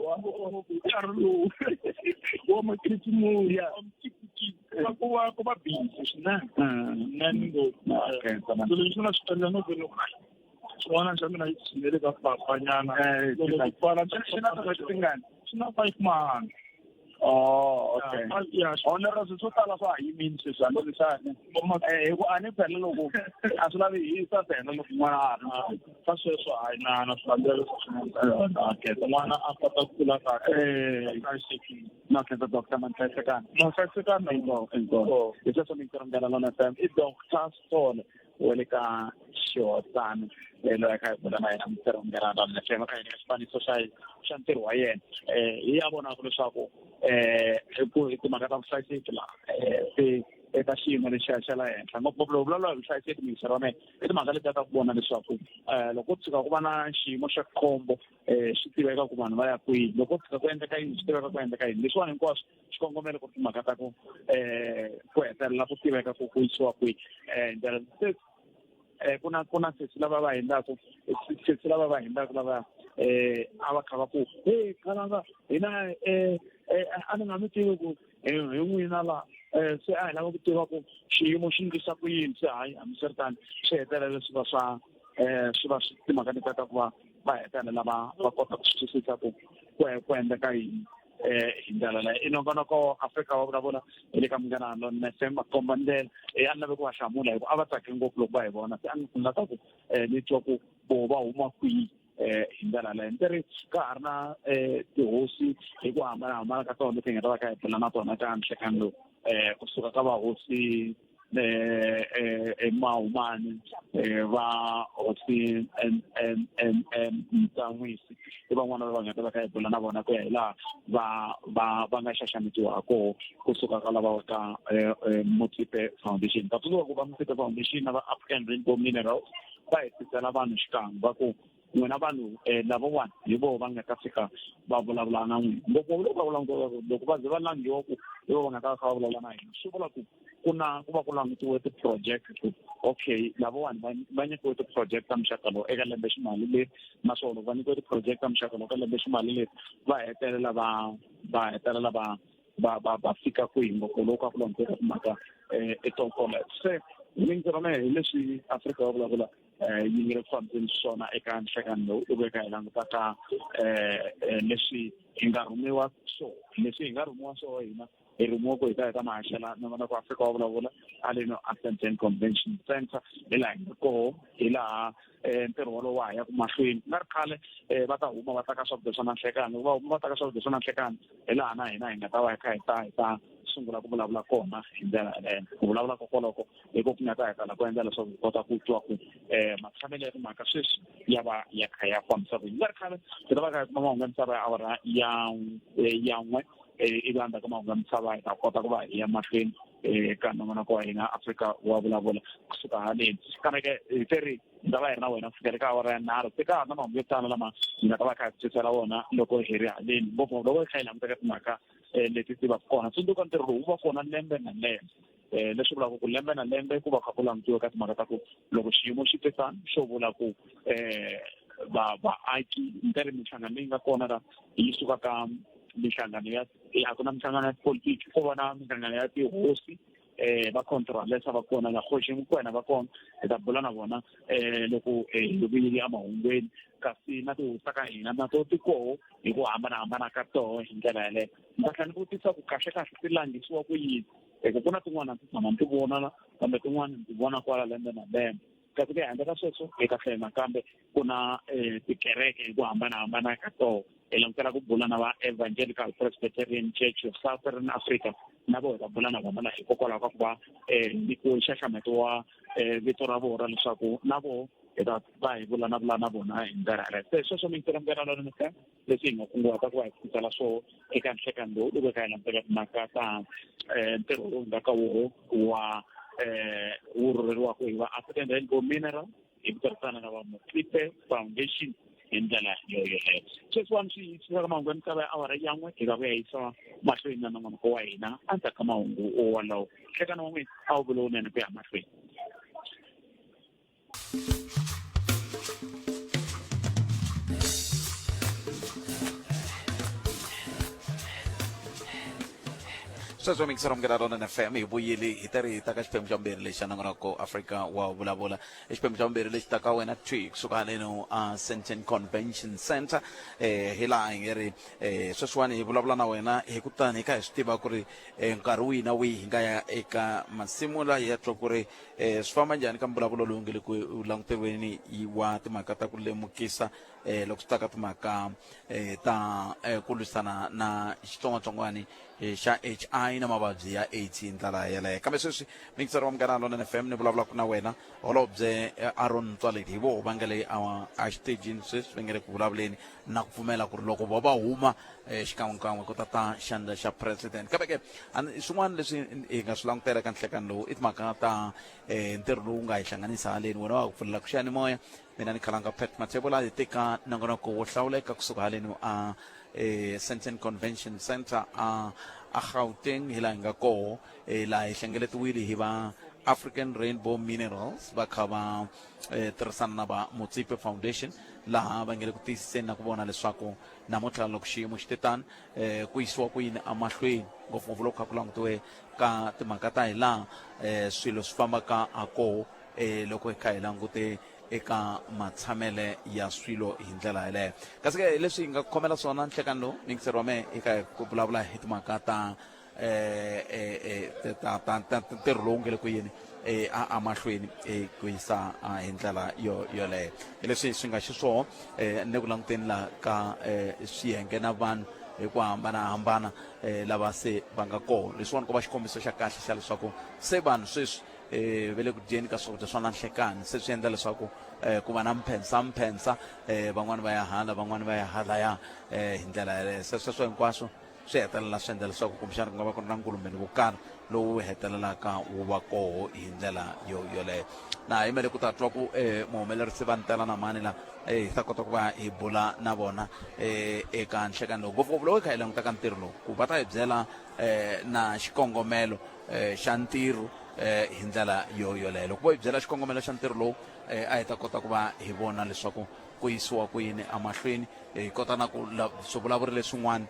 Speaker 2: wa makhisimusi ku va busy swinene ngopfu so leswi na swi endla no veni swin'wana xa mina yi tshimele ka papanyana loko ku pfala swi na 5 months okay honora swo tala swa ha yimini sweswi a ni lesani hi ku a ni phela loko a swi lavi hi sa phela loko n'wana a ri ka sweswo a hi na swilandzelelo okay n'wana a kota ku kula kahle na khensa Dr. Manhlayisekani inkomo hi sweswo mi tirhongela lona FM i Dr. Sithole wa le ka Xihohlana loyi a kha hi vula na yena mi tirhongela lona FM ka yena xifaniso xa ntirho wa yena hi ya vonaka leswaku ku timhaka ta vuhlayiseki laha eka xiyimo lexiya xa la henhla ngopfu loko vulavula hi vuhlayiseki mingisero wa mina i timhaka leti ta ku vona leswaku loko ku tshuka ku va na xiyimo xa khombo swi tiveka ku vanhu va ya kwihi loko ku tshuka ku endleka yini swi tiveka ku endleka yini leswiwani hinkwaswo xikongomelo ku ri timhaka ta ku hetelela ku tiveka ku yisiwa kwihi ndlela ku na sesi lava va hindlaku lava a va kha va ku kalanga hina a ni nga mi tivi ku hi n'wina la se a hi lava ku tiva ku xiyimo xi ndlisa ku yini se hayi hambiswiritano swi hetelela swi va timhaka leti ta ku va hetelela va kota ku swi twisisa ku endleka yini hi ndlela leyi i nongonoko Afrika wa vulavula hi le ka Munghana Lonene FM makomba ndlela a ni lave ku va hlamula hi ku a va tsake ngopfu loko va hi vona se a ni nga ta ku ni twa ku vo va huma kwihi hi ndlela leyi ni ri ka ha ri na tihosi hi ku hambanahambana ka tona leti hi nga ta va ka hi tela na tona ka nhlekani lowu kusuka ka vahosi
Speaker 1: Maumani va Osi and Mtangwisi iba n'wana va nga ta va ka bula na vona ku ya hi laha va nga xaxametiwa ko kusuka ka lava ka Motsepe Foundation. Ta tsundzuka ku va Motsepe Foundation na va African Rainbow Minerals va hetisela vanhu xikan'we va ku n'wina vanhu lavawani hi vo va nga ta fika va vulavula na n'wina loko va ze va langiwa ku hi vo va nga ta va vulavula na hina swi vula ku ku va ku langutiwe ti-project ku okay lavawani va nyikiwe ti-project ta muxaka lowu eka lembe ximali leri naswona va nyikiwe ti-project ta muxaka lowu ka lembe ximali leri va hetelela va fika kwihi ngopfu loko ka ku languteka timhaka etokola se mintirho ra mehe hi leswi Afrika va vulavula yi nge ku fambiseni swona eka nhlekani lowu loko eka hi langutaka leswi hi nga rhumiwa so hina hi rhumiwa ku hi ta heta mahashela na vona ku Afrika va vulavula aleno Ascension Convention Center hi laha hi nga koho hi laha ntirho wolowo wa ha yaku mahlweni nga ri khale va ta huma va ta ka swakudya swa nanhlekani va huma va ta ka swakudya swa nanhlekani hi laha na hina hi nga ta va hi kha hi ta sungula ku vulavula kona hi ndlela yaleyo ku vulavula kokoloko hi ku nga ta hi tala ku endla leswaku hi kota ku twa ku matshamelo ya timhaka sweswi ya va ya kha ya fambisa ku hi nga ri khale hi ta va kha hi kuma mahungu ya misava ya awara ya n'we ivi andza ka mahungu ya misava hi ta kota ku va hi ya mahlweni ka nongonoko ku wa hina Afrika wa vulavula kusuka haleni kambe ke hi teri hi ta va hi ri na wena kufikela ka awara ya nharhu se ka ha ri na mahungu yo tala lama hi nga ta va kha hi tisela wona loko hi ri haleni ngopfungopfu loko hi kha hi languteka timhaka leti ti va kona tsundzuka ntirho lowu wu va kona lembe na lembe leswi vulaka ku lembe na lembe ku va kha ku langutiwa ka timhaka ta ku loko xiyimo xi tisana xo vula ku vaaki nkarhi minhlangano leyi nga kona la yi suka ka minhlangano ya ku na minhlangano ya politiki ku va na minhlangano ya tihosi va controlesa va kona la khoxi ku wena va kona hi ta bula na vona loko hi vuyile emahungweni kasi na tihosi ta ka hina na to tikoho hi ku hambanahambana ka toho hi ndlela yaleyo ndza tlhela ni vutisa ku kahle ti langisiwa ku yini ku ku na tin'wana ti tshama ti vona kambe tin'wana ti vona kwala lembe na lembe kasi ku handle ka sweswo eka tlhela nakambe ku na tikereke hi ku hambanahambana ka toho hi langutela ku bula na va Evangelical Presbyterian Church of Southern Africa na vo hi ta bula na vona hikokwalaho ka ku va nyikiwe nxaxameto wa vito ra vona leswaku na vo hi ta va hi vulavula na vona hi ndlela yaleyo se sweswo mintirhombelano leswi hi nga kunguhata ku va hi tisela swo eka nhlekani lowu loko ka hi languteka timhaka ta ntirho lowu nga ka woho wa wu rhurheriwaka hi va African Rainbow Mineral hi ku tirhisana na va Motsepe Foundation hi ndlela yoyoleyo sweswiwani swi yisaka mahungu ya misava ya awara ya n'we hi va vuya yisa mahlweni na nongonoko wa hina endzhaku ka mahungu wolowo nhlekani wa n'wina a wu vulowunene ku ya mahlweni.
Speaker 7: sweswo mikisero mukela na FM hi vuyile hi ta ri ta ka xiphemu xa vumbirhi lexi xa nongonoko Afrika wa vulavula xiphemu xa vumbirhi lexi ta ka wena twi kusuka haleno Ascension Convention Center hi laha hi nge ri sweswiwani hi vulavula na wena hi kutani hi kha hi swi tiva ku ri nkarhi wihi na wihi hi nga ya eka masimu laha hi ya twa ku ri swi famba njhani ka mbulavulo lowu nge le ku languteriweni wa timhaka ta ku lemukisa loko swi ta ka timhaka ta ku lwisana na xitsongwatsongwani xa HI na mavabyi ya AIDS hi ndlela yaleyo kambe sweswi mikisero wa Munghana Lonene FM ni vulavulaka na wena holobye Aaron Motsoaledi hi vo va nga le a xitejini sweswi va nga le ku vulavuleni na ku pfumela ku ri loko va huma xikan'wekan'we ku ta xandla xa president kambe ke swin'wana leswi hi nga swi langutela ka nhlekani lowu i timhaka ta ntirho lowu nga hi hlanganisa haleni wena wa ku pfulela ku xiyanimoya mina ni khalanga Pat Mathebola hi teka nongonoko wo hlawuleka kusuka haleni Ascension Convention Center a Gauteng hi laha hi nga koho laha hi hlengeletiwile hi va African Rainbow Minerals va kha va tirhisana na va Motsepe Foundation laha va nge le ku tiyisiseni na ku vona leswaku namuntlha loko xiyimo xi titani ku yisiwa ku yini emahlweni ngopfungopfu loko kha ku langutiwe ka timhaka ta hi laha swilo swi fambaka ha koho loko hi kha hi langute eka matshamele ya swilo hi ndlela yaleyo kasi ke leswi hi nga khomela swona nhlekani lowu mikisero wa mehe eka ku vulavula hi timhaka ta ntirho lowu nge le ku yini amahlweni ku yisa hi ndlela yoleyo leswi swi nga xiswona ni ku languteni laha ka swiyenge na vanhu hi ku hambanahambana lava se va nga kona leswiwani ku va xikombiso xa kahle xa leswaku se vanhu sweswi ve le ku dyeni ka swakudya swa nanhlekani se swi endla leswaku ku va na mphensa van'wani va ya hala van'wani va ya halaya hi ndlela yaleyo sweswo hinkwaswo swi hetelela swi endla leswaku kumbexana ku nga va ku ri na nkulumbeni wo karhi lowu hetelelaka wu va koho hi ndlela yoleyo na hi mele ku ta twa ku muhumelerisi va ntela na mani la hi ta kota ku va hi bula na vona eka nhlekani lowu ngopfungopfu lowu hi kha hi languta ka ntirho lowu ku va ta hi byela na xikongomelo xa ntirho hi ndlela yoleyo loko vo hi byela xikongomelo xa ntirho lowu a hi ta kota ku va hi vona leswaku ku yisiwa ku yini emahlweni hi kota na ku swivulavuri leswin'wana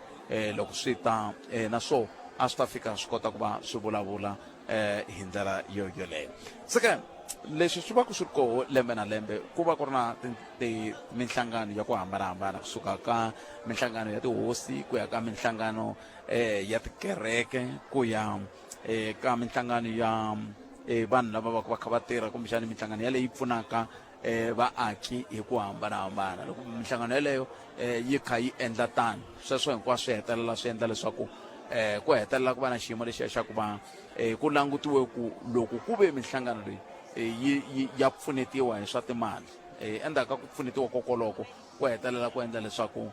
Speaker 7: loko swi ta na swo a swi ta fika swi kota ku va swi vulavula hi ndlela yoleyo seka leswi swi va ku swi ri koho lembe na lembe ku va ku ri na minhlangano ya ku hambanahambana kusuka ka minhlangano ya tihosi ku ya ka minhlangano ya tikereke ku ya ka minhlangano ya vanhu lava va kha va tirha kumbexani minhlangano yaleyi pfunaka vaaki hi ku hambanahambana loko minhlangano yaleyo yi kha yi endla tani sweswo hinkwaswo swi hetelela swi endla leswaku ku hetelela ku va na xiyimo lexiya xa ku va ku langutiwe ku loko ku ve minhlangano leyi ya pfunetiwa hi swa timali endzhaku ka ku pfunetiwa kokoloko ku hetelela ku endla leswaku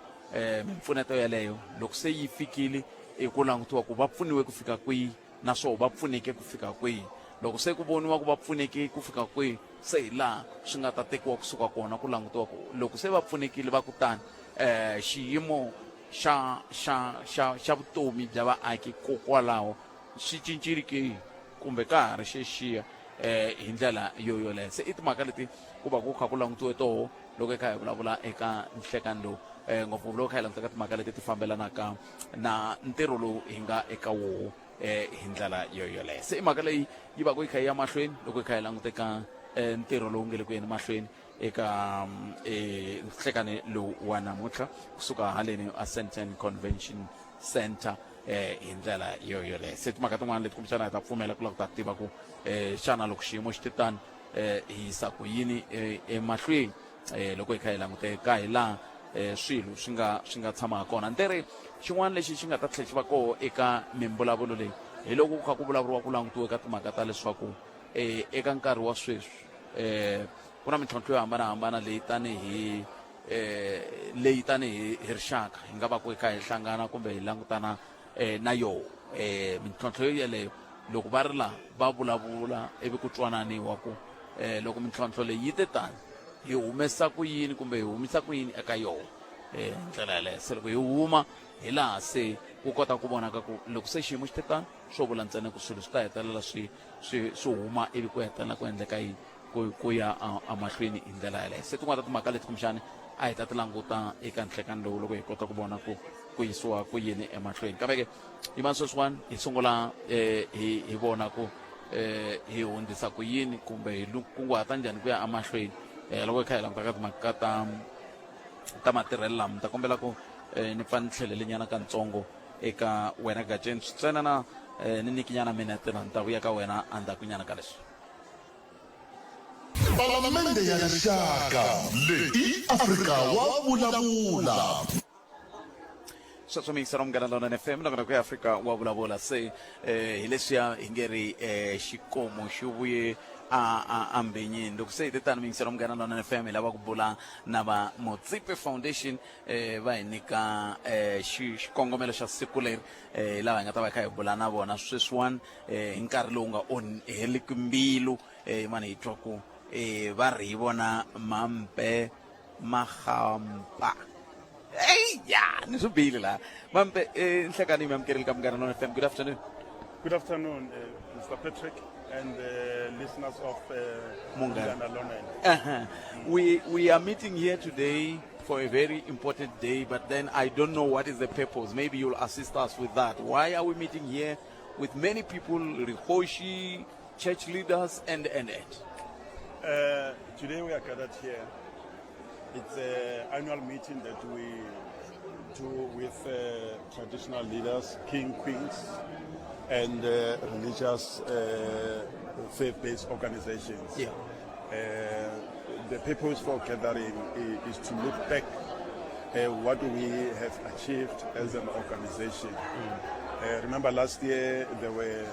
Speaker 7: mimpfuneto yaleyo loko se yi fikile ku langutiwa ku va pfuniwe ku fika kwihi naswona va pfuneke ku fika kwihi loko se ku voniwa ku va pfuneke ku fika kwihi se hi laha swi nga ta tekiwa kusuka kona ku langutiwa ku loko se va pfunekile va kutani xiyimo xa vutomi bya vaaki kokwalaho xi cincile ke kumbe ka ha ri xexiya hi ndlela yoleyo se i timhaka leti ku va ku kha ku langutiwe toho loko hi kha hi vulavula eka nhlekani lowu ngopfungopfu loko kha hi languta ka timhaka leti ti fambelanaka na ntirho lowu hi nga eka woho hi ndlela yoleyo se i mhaka leyi yi va ku yi kha yi ya mahlweni loko hi kha hi languta eka ntirho lowu nge le ku yeni mahlweni eka nhlekani lowu wa namuntlha kusuka haleni Sandton Convention Center hi ndlela yoleyo se timhaka tin'wana leti kumbexana hi ta pfumela ku lava ku ta tiva ku xana loko xiyimo xi titani hi yisa ku yini emahlweni loko hi kha hi languteka hi laha swilo swi nga tshama kona ntirho xin'wana lexi xi nga ta tlhela xi va koho eka mimbulavulo leyi hi loko ku kha ku vulavuriwa ku langutiwe ka timhaka ta leswaku eka nkarhi wa sweswi ku na mintlhontlho yo hambanahambana leyi tanihi rixaka hi nga va ku hi kha hi hlangana kumbe hi langutana na yoho mintlhontlho yeleyo loko va ri laha va vulavula ivi ku twananiwa ku loko mintlhontlho leyi yi te tani hi humesa ku yini kumbe hi humisa ku yini eka yoho ndlela yaleyo se loko hi huma hi laha se ku kota ku vonaka ku loko se xiyimo xi te tani swo vula ntsena ku swilo swi ta hetelela swi huma ivi ku hetelela ku endleka yini ku ya amahlweni hi ndlela yaleyo se tin'wana ta timhaka leti kumbexani a hi ta ti languta eka nhlekani lowu loko hi kota ku vona ku yisiwa ku yini emahlweni kambe ke yimani sweswiwani hi sungula hi vona ku hi hundzisa ku yini kumbe hi kunguhata njhani ku ya amahlweni loko hi kha hi languta ka timhaka ta matirhelo lama ta kombela ku ni pfa ni tlhelelenyana ka ntsongo eka wena Gajeni ntsena na ni nikinyana minete na ni ta vuya ka wena andzakunyana ka leswi
Speaker 3: Palamende ya rixaka leyi Afrika wa vulavula
Speaker 7: sweswo miyisera munghana Lonene FM loko ku Afrika wa vulavula se hi leswiya hi nge ri xikomo xi vuye ambenyini loko se hi titani miyisera munghana Lonene FM hi lava ku bula na va Motsipe Foundation va hi nyika xikongomelo xa siku leri lava hi nga ta va hi kha hi bula na vona sweswiwani hi nkarhi lowu nga heliki mbilu mani hi twa ku va ri hi vona Mampe Magampa ni swi bihile laha Mampe nhlekani mi amukerile ka munghana Lonene FM. Good afternoon.
Speaker 8: Good afternoon, Mr. Patrick and listeners of Munghana Lonene.
Speaker 7: We are meeting here today for a very important day, but then I don't know what is the purpose. Maybe you'll assist us with that. Why are we meeting here with many people, Rihoshi, church leaders, and?
Speaker 8: Today we are gathered here. It's an annual meeting that we do with traditional leaders, king, queens, and religious faith-based organizations.
Speaker 7: Yeah.
Speaker 8: The purpose for gathering is to look back at what we have achieved as an organization Remember last year there were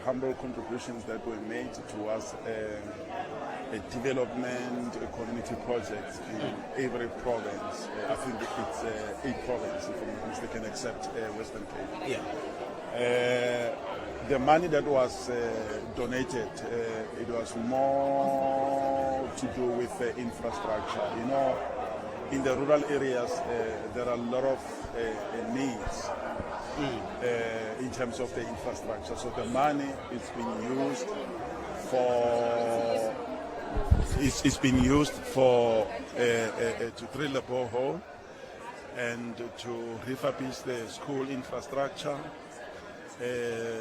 Speaker 8: humble contributions that were made towards a development, a community project in every province. I think it's 8 provinces, if I'm not mistaken, except Western Cape.
Speaker 7: Yeah.
Speaker 8: The money that was donated, it was more to do with infrastructure. You know, in the rural areas, there are a lot of needs in terms of the infrastructure. So the money is being used for to drill a borehole and to refurbish the school infrastructure.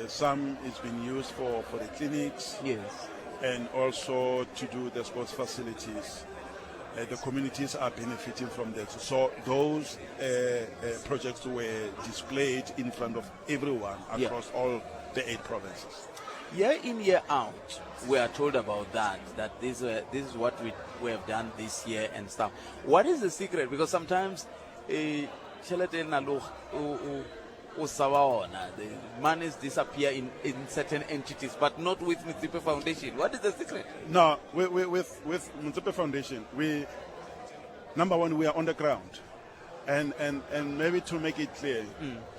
Speaker 8: Some is being used for the clinics,
Speaker 7: Yes.
Speaker 8: and also to do the sports facilities. The communities are benefiting from that. So those projects were displayed in front of everyone across all the 8 provinces.
Speaker 7: Year in, year out, we are told about that this is what we have done this year and stuff. What is the secret? Because sometimes the monies disappear in certain entities, but not with Motsepe Foundation. What is the secret?
Speaker 8: No, with Motsepe Foundation, number one, we are on the ground. And maybe to make it clear,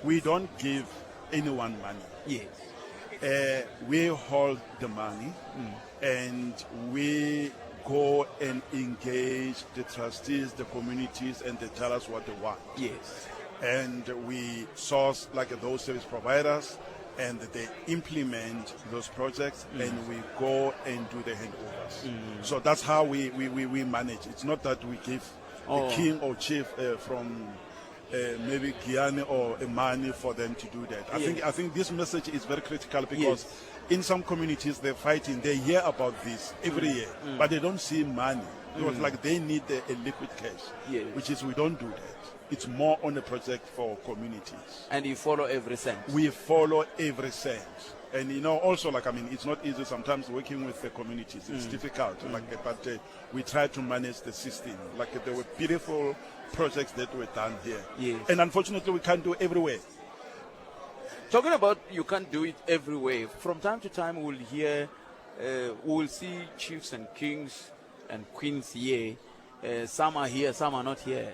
Speaker 8: we don't give anyone money.
Speaker 7: Yes.
Speaker 8: We hold the money and we go and engage the trustees, the communities, and they tell us what they want.
Speaker 7: Yes.
Speaker 8: And we source like those service providers, and they implement those projects, and we go and do the handovers. So that's how we manage. It's not that we give the king or chief from maybe Guyana or money for them to do that. I think this message is very critical, because in some communities they're fighting, they hear about this every year, but they don't see money. It was like they need a liquid cash, which is we don't do that. It's more on a project for communities.
Speaker 7: And you follow every cent?
Speaker 8: We follow every cent. And also it's not easy sometimes working with the communities. It's difficult, but we try to manage the system. There were beautiful projects that were done here.
Speaker 7: Yes.
Speaker 8: And unfortunately, we can't do everywhere.
Speaker 7: Talking about you can't do it everywhere, from time to time we'll hear, we'll see chiefs and kings and queens here. Some are here, some are not here.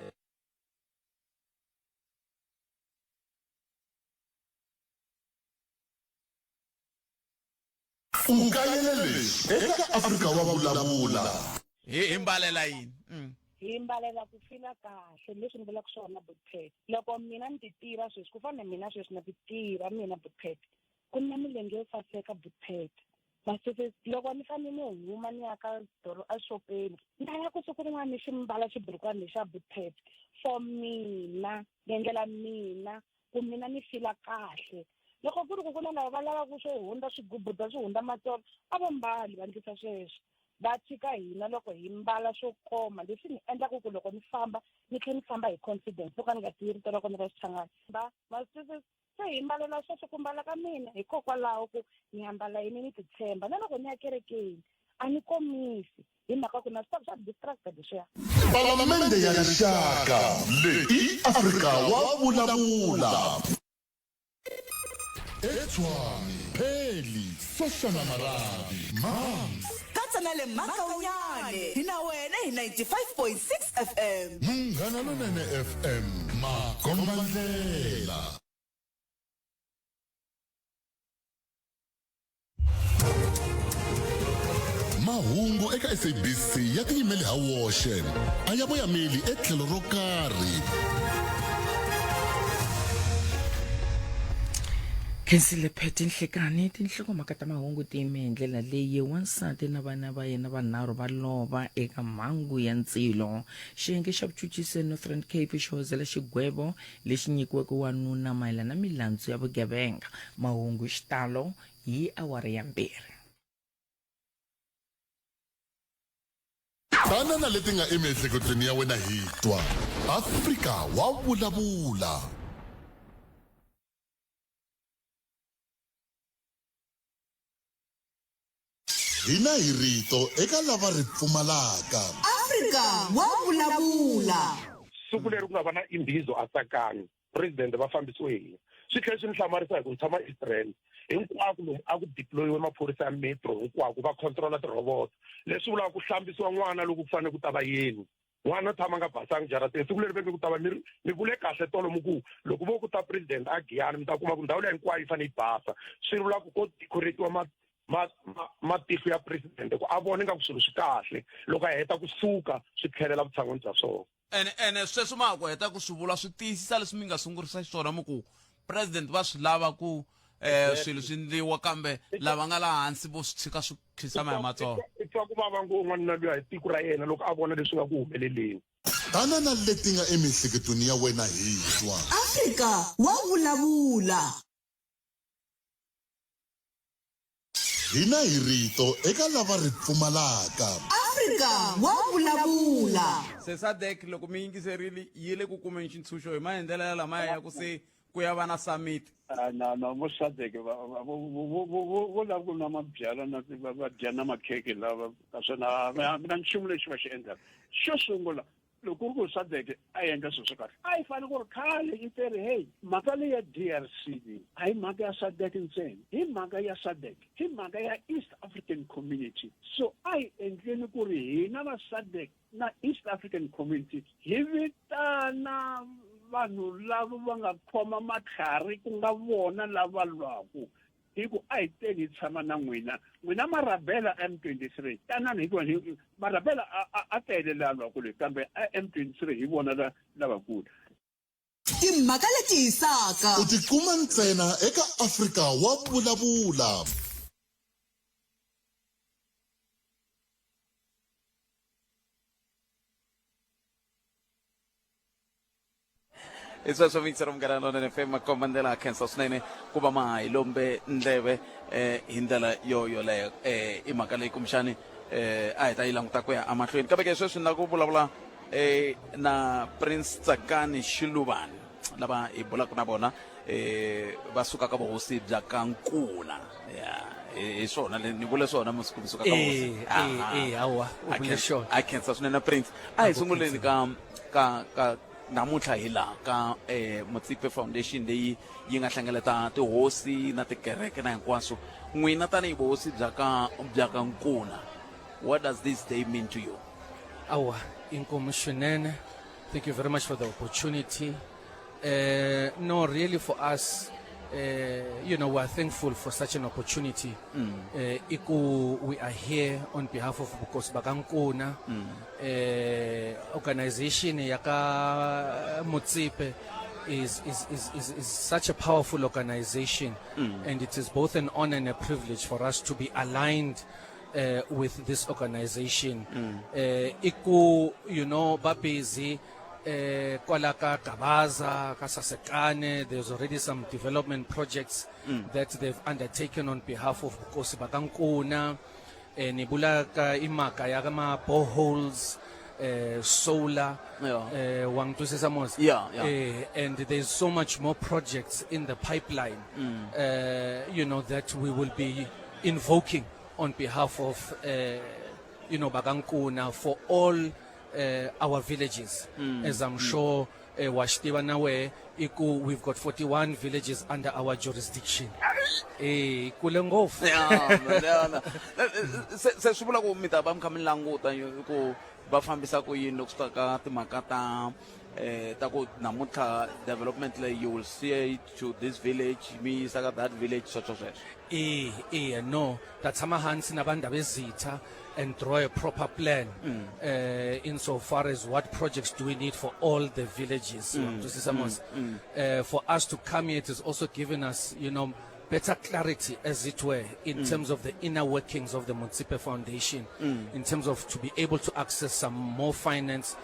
Speaker 3: ukayelele eka Afrika wa vulavula
Speaker 7: Hi mbalela yini?
Speaker 9: Hi mbalela ku fila kahle leswi ni vulaka swona Butpet. Loko mina ni ti tiva sweswi ku fana mina sweswi na ti tiva mina Butpet. Ku na milenge yo saseka Butpet. Masese loko ni fanele ni huma ni ya ka doro a shopeni. Ni ya ku siku rin'wana ni xi mbala xiburukwana lexa Butpet. For mina, ndlela mina, ku mina ni fila kahle. Loko ku ri ku na lava va lavaka swo hundza swigubuda swo hundza matsolo a va mbali va ndlisa sweswo. Va tshika hina loko hi mbala swo koma leswi ni endlaka ku loko ni famba ni tlhela ni famba hi confidence loko ni nga tivi rito loko ni ra xichangani se hi mbalela sweswo ku mbala ka mina hikokwalaho ku ni ambala yini ni titshemba na loko ni ya kerekeni a ni komisi hi mhaka ku na swi swa distracted leswiya.
Speaker 3: Palamende ya rixaka leyi Afrika wa vulavula Etswani Pheli Soshana Maradi Mams
Speaker 4: katsa na le Makaunyane hina wena hi 95.6 FM
Speaker 3: Munghana Lonene FM Makombandlela mahungu eka SABC ya tiyimeli ha woxe a ya voyameli etlhelo ro karhi.
Speaker 10: Khensile Phete Nhlekani tinhlokomhaka ta mahungu ti yime hi ndlela leyi wansati na vana va yena vanharhu va lova eka mhangu ya ntsilo. Xiyenge xa vuchuchisi Northern Cape xi hozela xigwevo lexi nyikiweke wanuna mayelana na milandzu ya vugevenga. Mahungu xitalo hi awara ya 2.
Speaker 3: Tana na leti nga emiehleketweni ya wena hi twa Afrika wa vulavula. Hina hi rito eka lava ri pfumalaka.
Speaker 4: Afrika wa vulavula.
Speaker 11: Siku leri ku nga va na Imbizo Asakani president va fambisiwe hi swi tlhela swi ni hlamarisa hi ku tshama Israel hinkwako lomu a ku deployiwe maphorisa ya metro hinkwako va controla tirobot leswi vulaka ku hlambisiwa n'wana loko ku fanele ku ta va yini n'wana tshama nga basanga jarateni siku leri veke ku ta va mi vule kahle tolomu ku loko vo ku ta president a Giyani mi ta kuma ku ndhawu leyi hinkwayo yi fanele yi basa swi vula ku ko decoratiwa matihlo ya president ku a vone nga ku swilo swi kahle loko a heta kusuka swi tlhelela vutshan'wini bya swona
Speaker 7: ene sweswi ma ku heta ku swi vula swi tiyisisa leswi mi nga sungurisa xiswona mu ku president va swi lava ku swilo swi ndliwa kambe lava nga laha hansi vo swi tshika swi khisama hi matsolo
Speaker 11: twa ku vava ngopfu luya hi tiko ra yena loko a vona leswi nga ku humeleleni
Speaker 3: tanana leti nga emihleketweni ya wena hi twa
Speaker 4: Afrika wa vulavula
Speaker 3: hina hi rito eka lava ri pfumalaka
Speaker 4: Afrika wa vulavula
Speaker 7: se SADC loko mi yingiserile yi le ku kumeni xitshunxo hi maendlelo lamaya ya ku se ku ya va na summit
Speaker 6: na vo SADC vo lava ku nwa mabyalwa na va dya na makheke lava naswona mina nchumu lexi va xi endlaka xo sungula loko ku ri ku SADC a endla swilo swo kahle a yi fanele ku ri khale yi teri hey mhaka leyi ya DRC a hi mhaka ya SADC ntsena hi mhaka ya SADC hi mhaka ya East African Community so a hi endleni ku ri hina va SADC na East African Community hi vitana vanhu lava va nga khoma matlhari ku nga vona lava lwaku hi ku a hi teni hi tshama na n'wina marabela M23 tanani hikuva marabela a tele la lwaku leyi kambe M23 hi vona lavakulu
Speaker 4: timhaka leti hisaka
Speaker 3: u tikuma ntsena eka Afrika wa vulavula
Speaker 7: isweswo mitsero mngarano na FM makomandela khensa swinene ku va ma hi lombe ndleve hi ndlela yoleyo i mhaka leyi kumbexani a hi ta yi languta ku ya amahlweni kambe ke sweswi na ku vulavula na Prince Tsakani Shiluvane lava hi bulaka na vona va suka ka vuhosi bya ka Nkuna hi swona ni vule swona musiku suka ka vuhosi
Speaker 12: hawa u vule swona
Speaker 7: a khensa swinene Prince a hi sunguleni ka namuntlha hi laha ka Mutsipe Foundation leyi yi nga hlengeleta tihosi na tikereke na hinkwaswo n'wina tanihi vuhosi bya ka Nkuna what does this day mean to you
Speaker 12: awa inkomu swinene thank you very much for the opportunity no really for us we are thankful for such an opportunity. We are here on behalf of Bukosi Bakankuna, organization Yaka Mutsipe is such a powerful organization, and it is both an honor and a privilege for us to be aligned with this organization. Babezi. Kwalaka Kabaza, Kasasekane, there's already some development projects that they've undertaken on behalf of Bukosi Bakankuna, Nibulaka Imaka Yagama boreholes, solar, and there's so much more projects in the pipeline, that we will be invoking on behalf of, Bakankuna for all our villages, as I'm sure Washtiwa Nawe, we've got 41 villages under our jurisdiction. Kulengof.
Speaker 7: Se subula ku mita ba mkhamini languta ku ba fambisa ku yini lokusuka ka timhaka ta ku namuntlha development leyi you will see to this village mi yisa ka that village sweswo
Speaker 12: no tatsama hansi nabantu abezitha and draw a proper plan insofar as what projects do we need for all the villages. For us to come here, it has also given us, better clarity, as it were, in terms of the inner workings of the Mutsipe Foundation, in terms of to be able to access some more finance.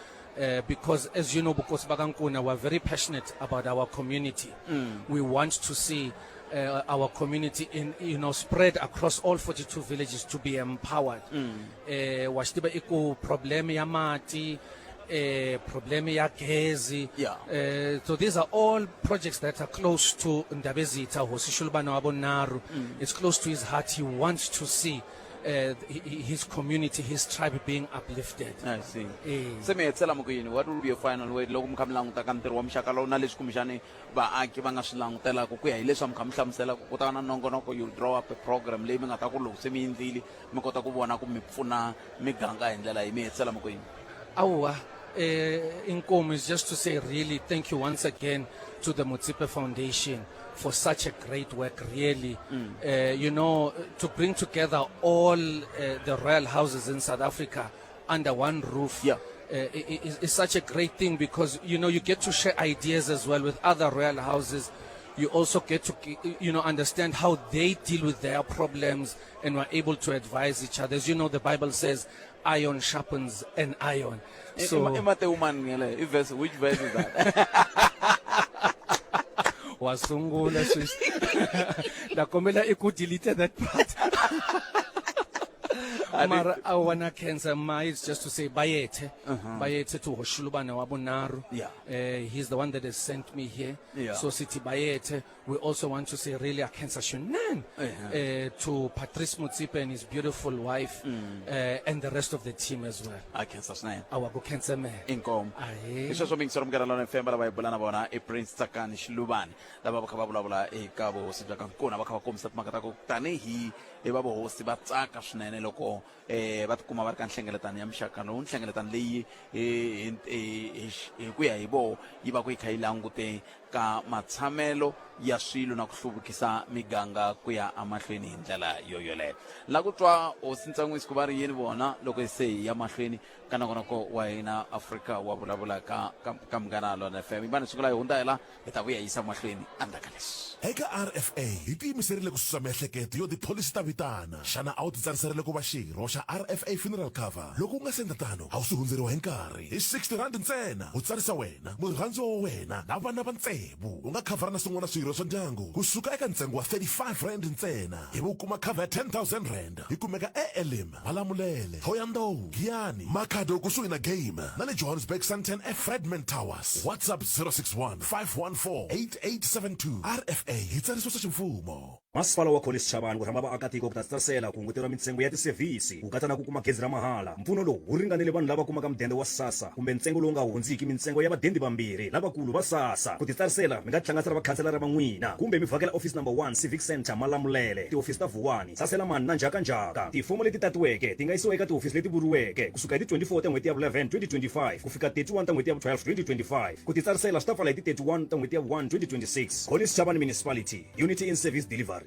Speaker 12: Because, as you know, Bukosi Bakankuna, we're very passionate about our community. We want to see our community spread across all 42 villages to be empowered. Washtiba iko problem ya mati, problem ya gezi. So these are all projects that are close to Ndabezitha, Hosi Shiluvane Wabonaru. It's close to his heart. He wants to see his community, his tribe being uplifted.
Speaker 7: I see.
Speaker 12: Eh.
Speaker 7: Se mi hetsela Mokoena, what will be your final word loko mi kha mi languta ka ntirho wa muxaka lowu na leswi kumbexani vaaki va nga swi langutelaka ku ya hi leswi mi kha mi hlamuselaka ku ta va na nongonoko you draw up a program leyi mi nga ta ku loko se mi endlile mi kota ku vona ku mi pfuna miganga hi ndlela yi mi hetsela Mokoena.
Speaker 12: Awa, Inkomo is just to say really thank you once again to the Mutsipe Foundation for such a great work, really. You know, to bring together all the royal houses in South Africa under one roof. Is such a great thing because, you know, you get to share ideas as well with other royal houses. You also get to, you know, understand how they deal with their problems and we're able to advise each other. As you know, the Bible says, iron sharpens an iron. So,
Speaker 7: Which verse is that?
Speaker 12: wasungula sis. Nakomela iku delete that part. Mara awana cancer is just to say bayete bayete to Hoshulubana Wabunaru. He's the one that has sent me here. So city bayete. We also want to say really a cancer shunan to Patrice Mutsipe and his beautiful wife and the rest of the team as well.
Speaker 7: I cancer snap.
Speaker 12: Our cancer man.
Speaker 7: Income. Isho so mingso mgara lona FM bala bayibulana bona e Prince Tsakani Shlubani. Laba bakababula bula e kabo sibaka kona bakakomsa makata ko tanehi e babo hosi ba tsaka swinene loko va tikuma va ri ka nhlengeletano ya muxaka lowu nhlengeletano leyi ku ya hi vo yi va ku yi kha yi langute ka matshamelo ya swilo na ku hluvukisa miganga ku ya amahlweni hi ndlela yoyoleyo la ku twa hosi Ntsanwisi ku va ri yini vona loko se ya mahlweni ka nongonoko wa hina Afrika wa vulavula ka Munghana Lona FM ibani sungula hi hundza hela hi ta vuya yisa mahlweni andaka leswi
Speaker 13: eka RFA hi tiyimiserile ku susa miehleketo yo tipholisi ta vitana xana a wu titsariserile ku va xirho xa RFA funeral cover loko u nga senda tano a wu swi hundzeriwa hi nkarhi hi 60 rand ntsena u tsarisa wena murhandziwa wa wena na vana va ntsevu u nga khavhara na swin'wana swirho swa ndyangu kusuka eka ntsengo wa 35 rand ntsena ivi u kuma cover ya 10,000 rand yi kumeka eElim Malamulele Thohoyandou Giyani Makhado kusuhi na game na le Johannesburg Sandton eFredman Towers WhatsApp 061 514 8872 RFA hi tsarisiwa swa ximfumo.
Speaker 14: Masipala wa College Chabani ku rhamba vaakatiko ku ta tsarisela ku hunguteriwa mintsengo ya tisevhisi ku katsa na ku kuma gezi ra mahala. Mpfuno lowu wu ringanele vanhu lava kumaka mudende wa SASSA kumbe ntsengo lowu nga hundziki mintsengo ya vadendi vambirhi lavakulu va SASSA. Ku titsarisela mi nga tihlanganisela vakhanselara va n'wina kumbe mi vhakela office number 1 Civic Center Malamulele tiofisi ta Vuwani Sasela mani na njhakanjhaka. Tifomo leti tatiweke ti nga yisiwa eka tiofisi leti vuriweke kusuka hi ti 24 ta n'hweti ya 11 2025 ku fika 31 ta n'hweti ya 12 2025. Ku titsarisela swi ta pfala hi ti 31 ta n'hweti ya 1 2026. College Chabani Municipality, Unity in Service Delivery.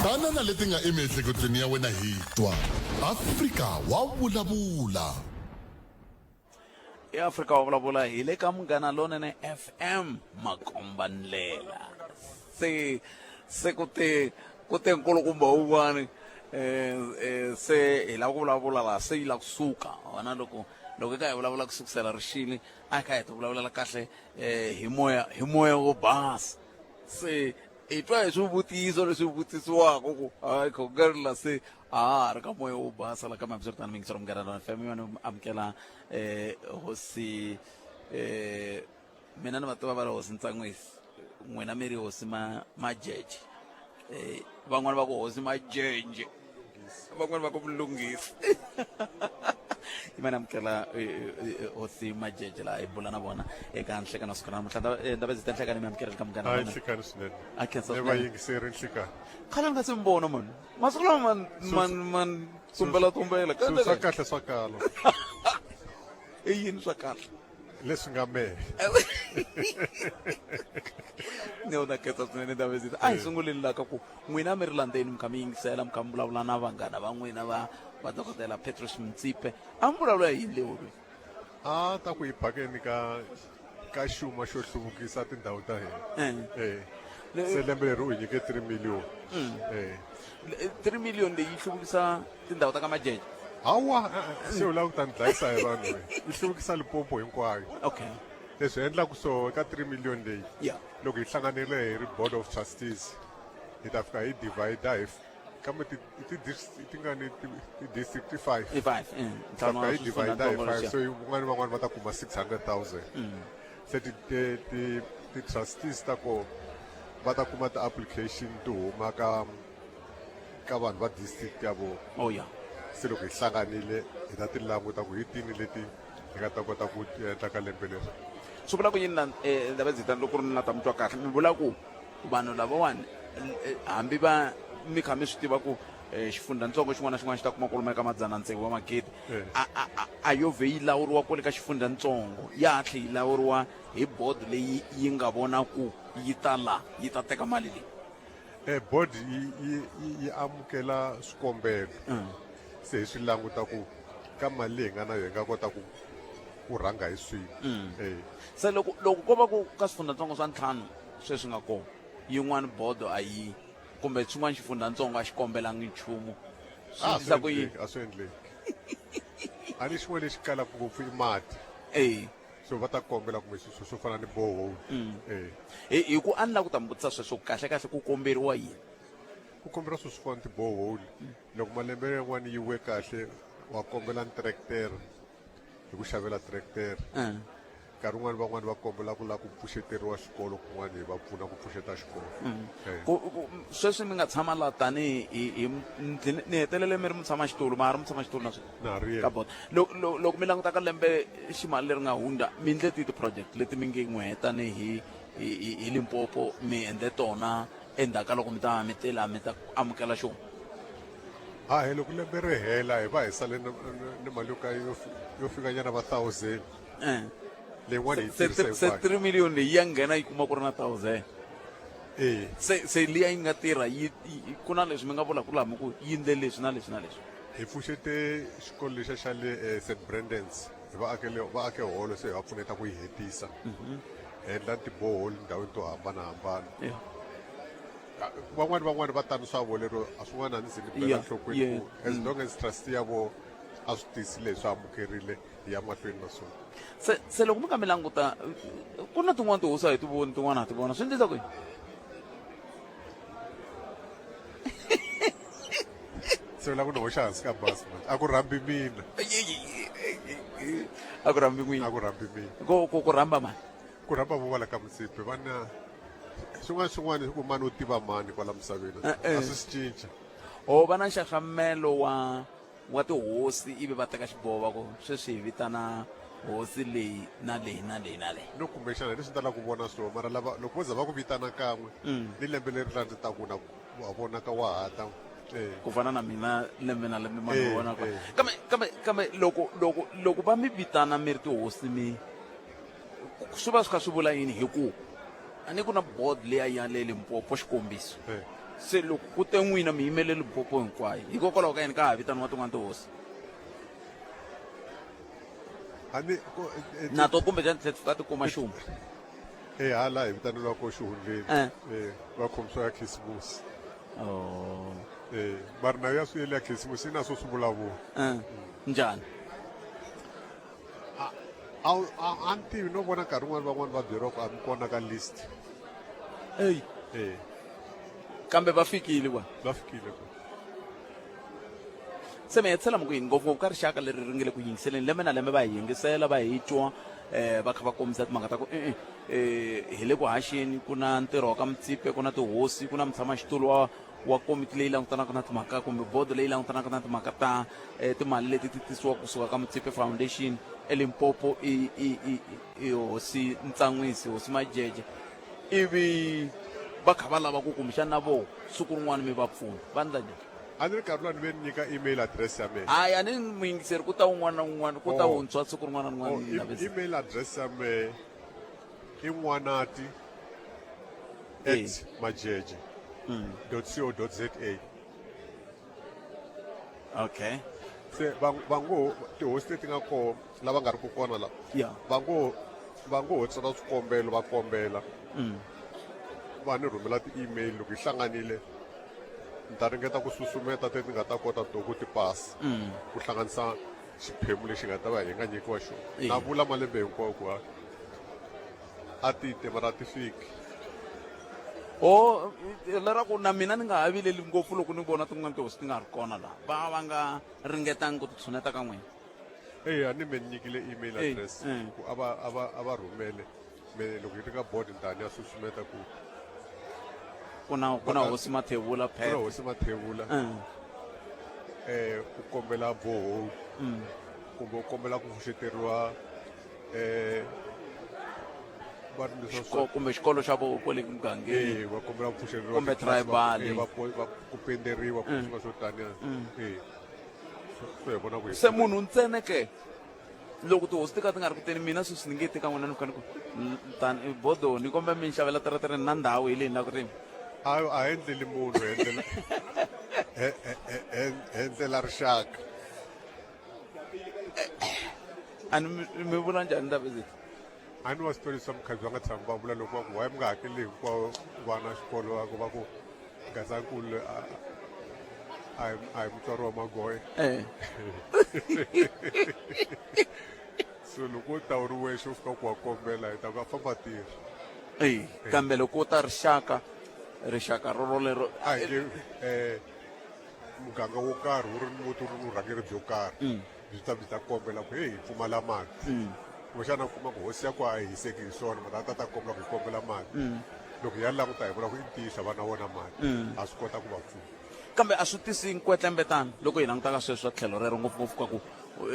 Speaker 3: Banana leti nga emiehleketweni ya wena hi twa Afrika wa vulavula.
Speaker 7: Afrika wa vulavula hi le ka Munghana Lonene FM Makomba Ndlela. Se kute nkulukumba wun'wani se hi la ku vulavula la se yi la kusuka wana loko ka hi vulavula ku sukusela rixile a kha hi ti vulavulela kahle hi moya wo basa se itwa hi swivutiso leswi vutisiwaka ku hayi khongerila se ri ka moya wo basa la ka mabiswiritano mingisero Munghana Lona FM yona amukela hosi mina ni va tiva va ri hosi Ntsanwisi n'wina mi ri hosi majeje van'wani va ku hosi majenje van'wani va ku vulunghisi imana amukela hosi majeje la hi bula na vona eka nhlekano siku namuhla ndaba zita nhlekano mi amukela ka Munghana Lona
Speaker 6: nhlekano swinene
Speaker 7: a khensa
Speaker 6: ne vayingiseri nhlekano
Speaker 7: khale ni nga se mi vona mani masiku lama man tumbela
Speaker 6: swa kahle swa kalo
Speaker 7: i yini swa kahle
Speaker 6: leswi nga mehe
Speaker 7: ne una khetsa swinene ndaba zita a hi sunguleni laka ku n'wina mi ri landzeni mi kha mi yingisela mi kha mi vulavula na vanghana va n'wina va dokodela Patrice Mutsipe a mi vulavula hi yini leyi
Speaker 6: a ta ku hi phakeni ka xuma xo hluvukisa tindhawu ta hina se lembe leri u hi nyike 3 million
Speaker 7: 3 million leyi hluvukisa tindhawu ta ka majeje
Speaker 6: hawa se u lava ku ta ni dlayisa hi vanhu yi hluvukisa Limpopo hinkwayo
Speaker 7: okay
Speaker 6: leswi endlaku so eka 3 million leyi loko hi hlanganile hi ri board of trustees hi ta fika hi divide hi kambe ti nga ni ti-district 5 hi divide hi 5 so van'wana va ta kuma 600,000 se ti-trustees ta ko va ta kuma ti-application to huma ka
Speaker 15: ka vanhu va district ya vona.
Speaker 7: Oh yeah.
Speaker 15: Se loko hi hlanganile hi ta ti languta ku hi tini leti hi nga ta kota ku endla ka lembe leri.
Speaker 7: swi vula ku yini na Ndabezitha loko ri na ta mi twa kahle mi vula ku vanhu lavawani hambi va mi kha mi swi tiva ku xifundzatsongo xin'wana na xin'wana xi ta kuma kwalomu eka 600 wa magidi a yo vhe yi lawuriwa kwale ka xifundzatsongo ya hatlhe yi lawuriwa hi board leyi yi nga vona ku yi ta la yi ta teka mali leyi.
Speaker 15: Board yi amukela swikombelo se hi swi languta ku ka mali leyi nga na yo hi nga kota ku rhanga hi swihi.
Speaker 7: Se loko ko va ku ka swifundzatsongo swa 5 sweswi nga kona yin'wana board a yi kumbe swin'wana xifundzatsongo a xi kombelangi nchumu
Speaker 15: a swi endleki a ni xin'wana lexi kalaka ngopfu i mati so va ta kombela kumbe swo fana ni borehole.
Speaker 7: Hi ku a ni la ku ta mi vutisa sweswo kahle kahle ku komberiwa yini
Speaker 15: ku kombela swilo swi fana ti-borehole loko malembe yan'wana yi we kahle wa kombela ni teretere hi ku xavela teretere nkarhi wun'wani van'wani va kombela ku lava ku pfuxeteriwa xikolo kun'wana hi va pfuna ku pfuxeta xikolo.
Speaker 7: Sweswi mi nga tshama laha tanihi ni hetelele mi ri mutshamaxitulu ma ha ri mutshamaxitulu
Speaker 15: na
Speaker 7: ka board loko mi languta ka lembe ximali leri nga hundza mi endle ti-project leti mi nge n'wi tanihi Limpopo mi endle tona endzhaku ka loko mi ta mi tela mi ta amukela xona.
Speaker 15: Hayi loko lembe ri hela hi va hi sale ni mali yo ka yo fika nyana va 1000 leyin'wana hi tirhisa hinkwayo.
Speaker 7: Se 3 million leyi ya nghena yi kuma ku ri na 1000 se liya yi nga tirha ku na leswi mi nga vulaka laha mi ku yi endle leswi na leswi na leswi.
Speaker 15: Hi pfuxete xikolo lexa xa le St Brendan's hi va ake holo se hi va pfuneta ku yi hetisa endla tiboholi ndhawini to hambanahambana. Van'wani va tani swa vo lero a swin'wana a ni ze ni bela nhlokweni ku as long as trustee ya vo a swi tisile swi amukerile hi ya mahlweni na swona.
Speaker 7: Se loko mi ka mi languta ku na tin'wana tihosi a hi ti voni tin'wana a ti vona swi endlisa ku yini?
Speaker 15: Se vula ku ni hoxa hansi ka basi mani a ku rambi mina
Speaker 7: a ku rambi n'wina
Speaker 15: a ku rambi mina
Speaker 7: ku rhamba mani
Speaker 15: ku rhamba vo vala ka Mtsipe vana swin'wana ku mani u tiva mani kwala misaveni a swi swi cinca.
Speaker 7: Va na nxaxamelo wa tihosi ivi va teka xiboho va ku sweswi hi vitana hosi leyi na leyi na leyi na leyi
Speaker 15: no kumbexana leswi ndzi tala ku vona swona mara lava loko vo za va ku vitana kan'we ni lembe leri landzetaku na wa vonaka wa hata
Speaker 7: ku fana na mina lembe na lembe ma vona kambe loko va mi vitana mi ri tihosi mi swi va swi kha swi vula yini hi ku a ni ku na board leyi ya le Limpopo xikombiso se loko ku te n'wina mi yimele Limpopo hinkwayo hikokwalaho ka yini ka ha vitaniwa tin'wana tihosi na to kumbe jani tlhe ta tikuma xuma
Speaker 15: hala hi vitaneliwa ko xihundleni va khomisiwa ya khisimusi mari nayo ya swiyele ya khisimusi yi na swo swi vulavula
Speaker 7: njhani
Speaker 15: a ni tivi no vona nkarhi wun'wani van'wani va byeriwa ku a mi kona ka list
Speaker 7: kambe va fikile
Speaker 15: va fikile
Speaker 7: se mi hetsela mi ku yini ngopfungopfu ka rixaka leri ri nge le ku yingiseleni lembe na lembe va hi yingisela va hi twa va kha va kombisa timhaka ta ku hi le ku haxeni ku na ntirho wa ka Mtsipe ku na tihosi ku na mutshamaxitulu wa komiti leyi langutanaka na timhaka kumbe bodo leyi langutanaka na timhaka ta timali leti ti tisiwaka kusuka ka Mtsipe Foundation eLimpopo i hosi Ntsanwisi hosi Majeje ivi va kha va lava ku kumbexana na vo siku rin'wana mi va pfuna va ndla njhani?
Speaker 15: a ni ri karhi lani ve ni nyika email address ya mina
Speaker 7: hayi a ni mi yingiseri ku ta un'wana na un'wana ku ta huntswa siku rin'wana na rin'wana
Speaker 15: email address ya mehe i n'wanati @majeje.co.za
Speaker 7: okay
Speaker 15: se va ngo tihosi leti nga koho lava nga ri ku kona la va ngo tsala swikombelo va kombela va ni rhumela ti-email loko hi hlanganile ni ta ringeta ku susumeta ti nga ta kota to ku ti pasa ku hlanganisa xiphemu lexi nga ta va hi nga nyikiwa xona na vula malembe hinkwawo ku a ti te mara ti fiki
Speaker 7: lera ku na mina ni nga ha vileli ngopfu loko ni vona tin'wana tihosi ti nga ri kona laha va nga ringetangi ku ti tshuneta ka n'wina
Speaker 15: a ni me ni nyikile email address ku a va rhumele me loko hi ri ka board ni ta ni ya susumeta ku
Speaker 7: kuna hosi Mathebula
Speaker 15: kuna
Speaker 7: Pet
Speaker 15: hosi Mathebula u kombela boho kumbe u kombela ku pfuxeteriwa
Speaker 7: kumbe xikolo xa vo kwale mugangeni
Speaker 15: va kombela ku pfuxeteriwa
Speaker 7: kumbe tribal
Speaker 15: ku penderiwa ku swin'wa swo taniya so hi vona ku
Speaker 7: se munhu ntsena ke loko tihosi ti ka ti nga ri ku teni mina sweswi ni nge teka n'wina ni fane ku tani bodo ni kombela mi xavela teretere na ndhawu hi leyi ni la ku rimi
Speaker 15: a endleli munhu endlela rixaka
Speaker 7: a mi vula njhani Ndabezitha
Speaker 15: a ni wa swi twerisa mukhazi va nga tshami va vula loko va ku why mi nga hakeli hinkwavo vana xikolo va ku Gazankulu a hi mutswari wa Magoya so loko u ta u ri wexe u fika ku wa kombela hi ta ku a famba tirha
Speaker 7: kambe loko u ta rixaka rorolero
Speaker 15: a hi nge muganga wo karhi wu ri muti wu ri vurhangeri byo karhi byi ta kombela ku heyi hi pfumala mati kumbexana u kuma ku hosi ya ku a hi hiseki hi swona mara a ta kombela ku hi kombela mati loko hi ya languta hi vula ku i ntiyisa vana vona mati a swi kota ku va pfuna
Speaker 7: kambe a swi tisi nkwetlembetana loko hi langutaka sweswi swa tlhelo rero ngopfungopfu ka ku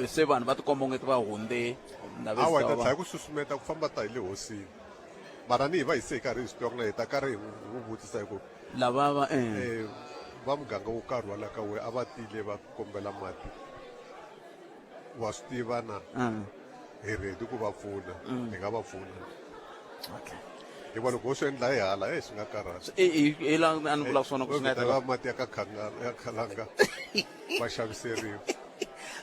Speaker 7: se vanhu va tikomba ongeti va hundze
Speaker 15: awa hi ta tlhela ku susumeta ku famba ta hi le hosini mara ni hi va hi se hi karhi hi swi twa na hi ta karhi hi n'wi vutisa hi ku
Speaker 7: lava
Speaker 15: va muganga wo karhi wa la ka we a va tile va kombela mati wa swi tiva na hi redi ku va pfuna hi nga va pfuna hikuva loko ho swi endla hi hala swi nga karhati
Speaker 7: a ni vula swona ku swi nga
Speaker 15: va mati ya khalanga va xaviseriwa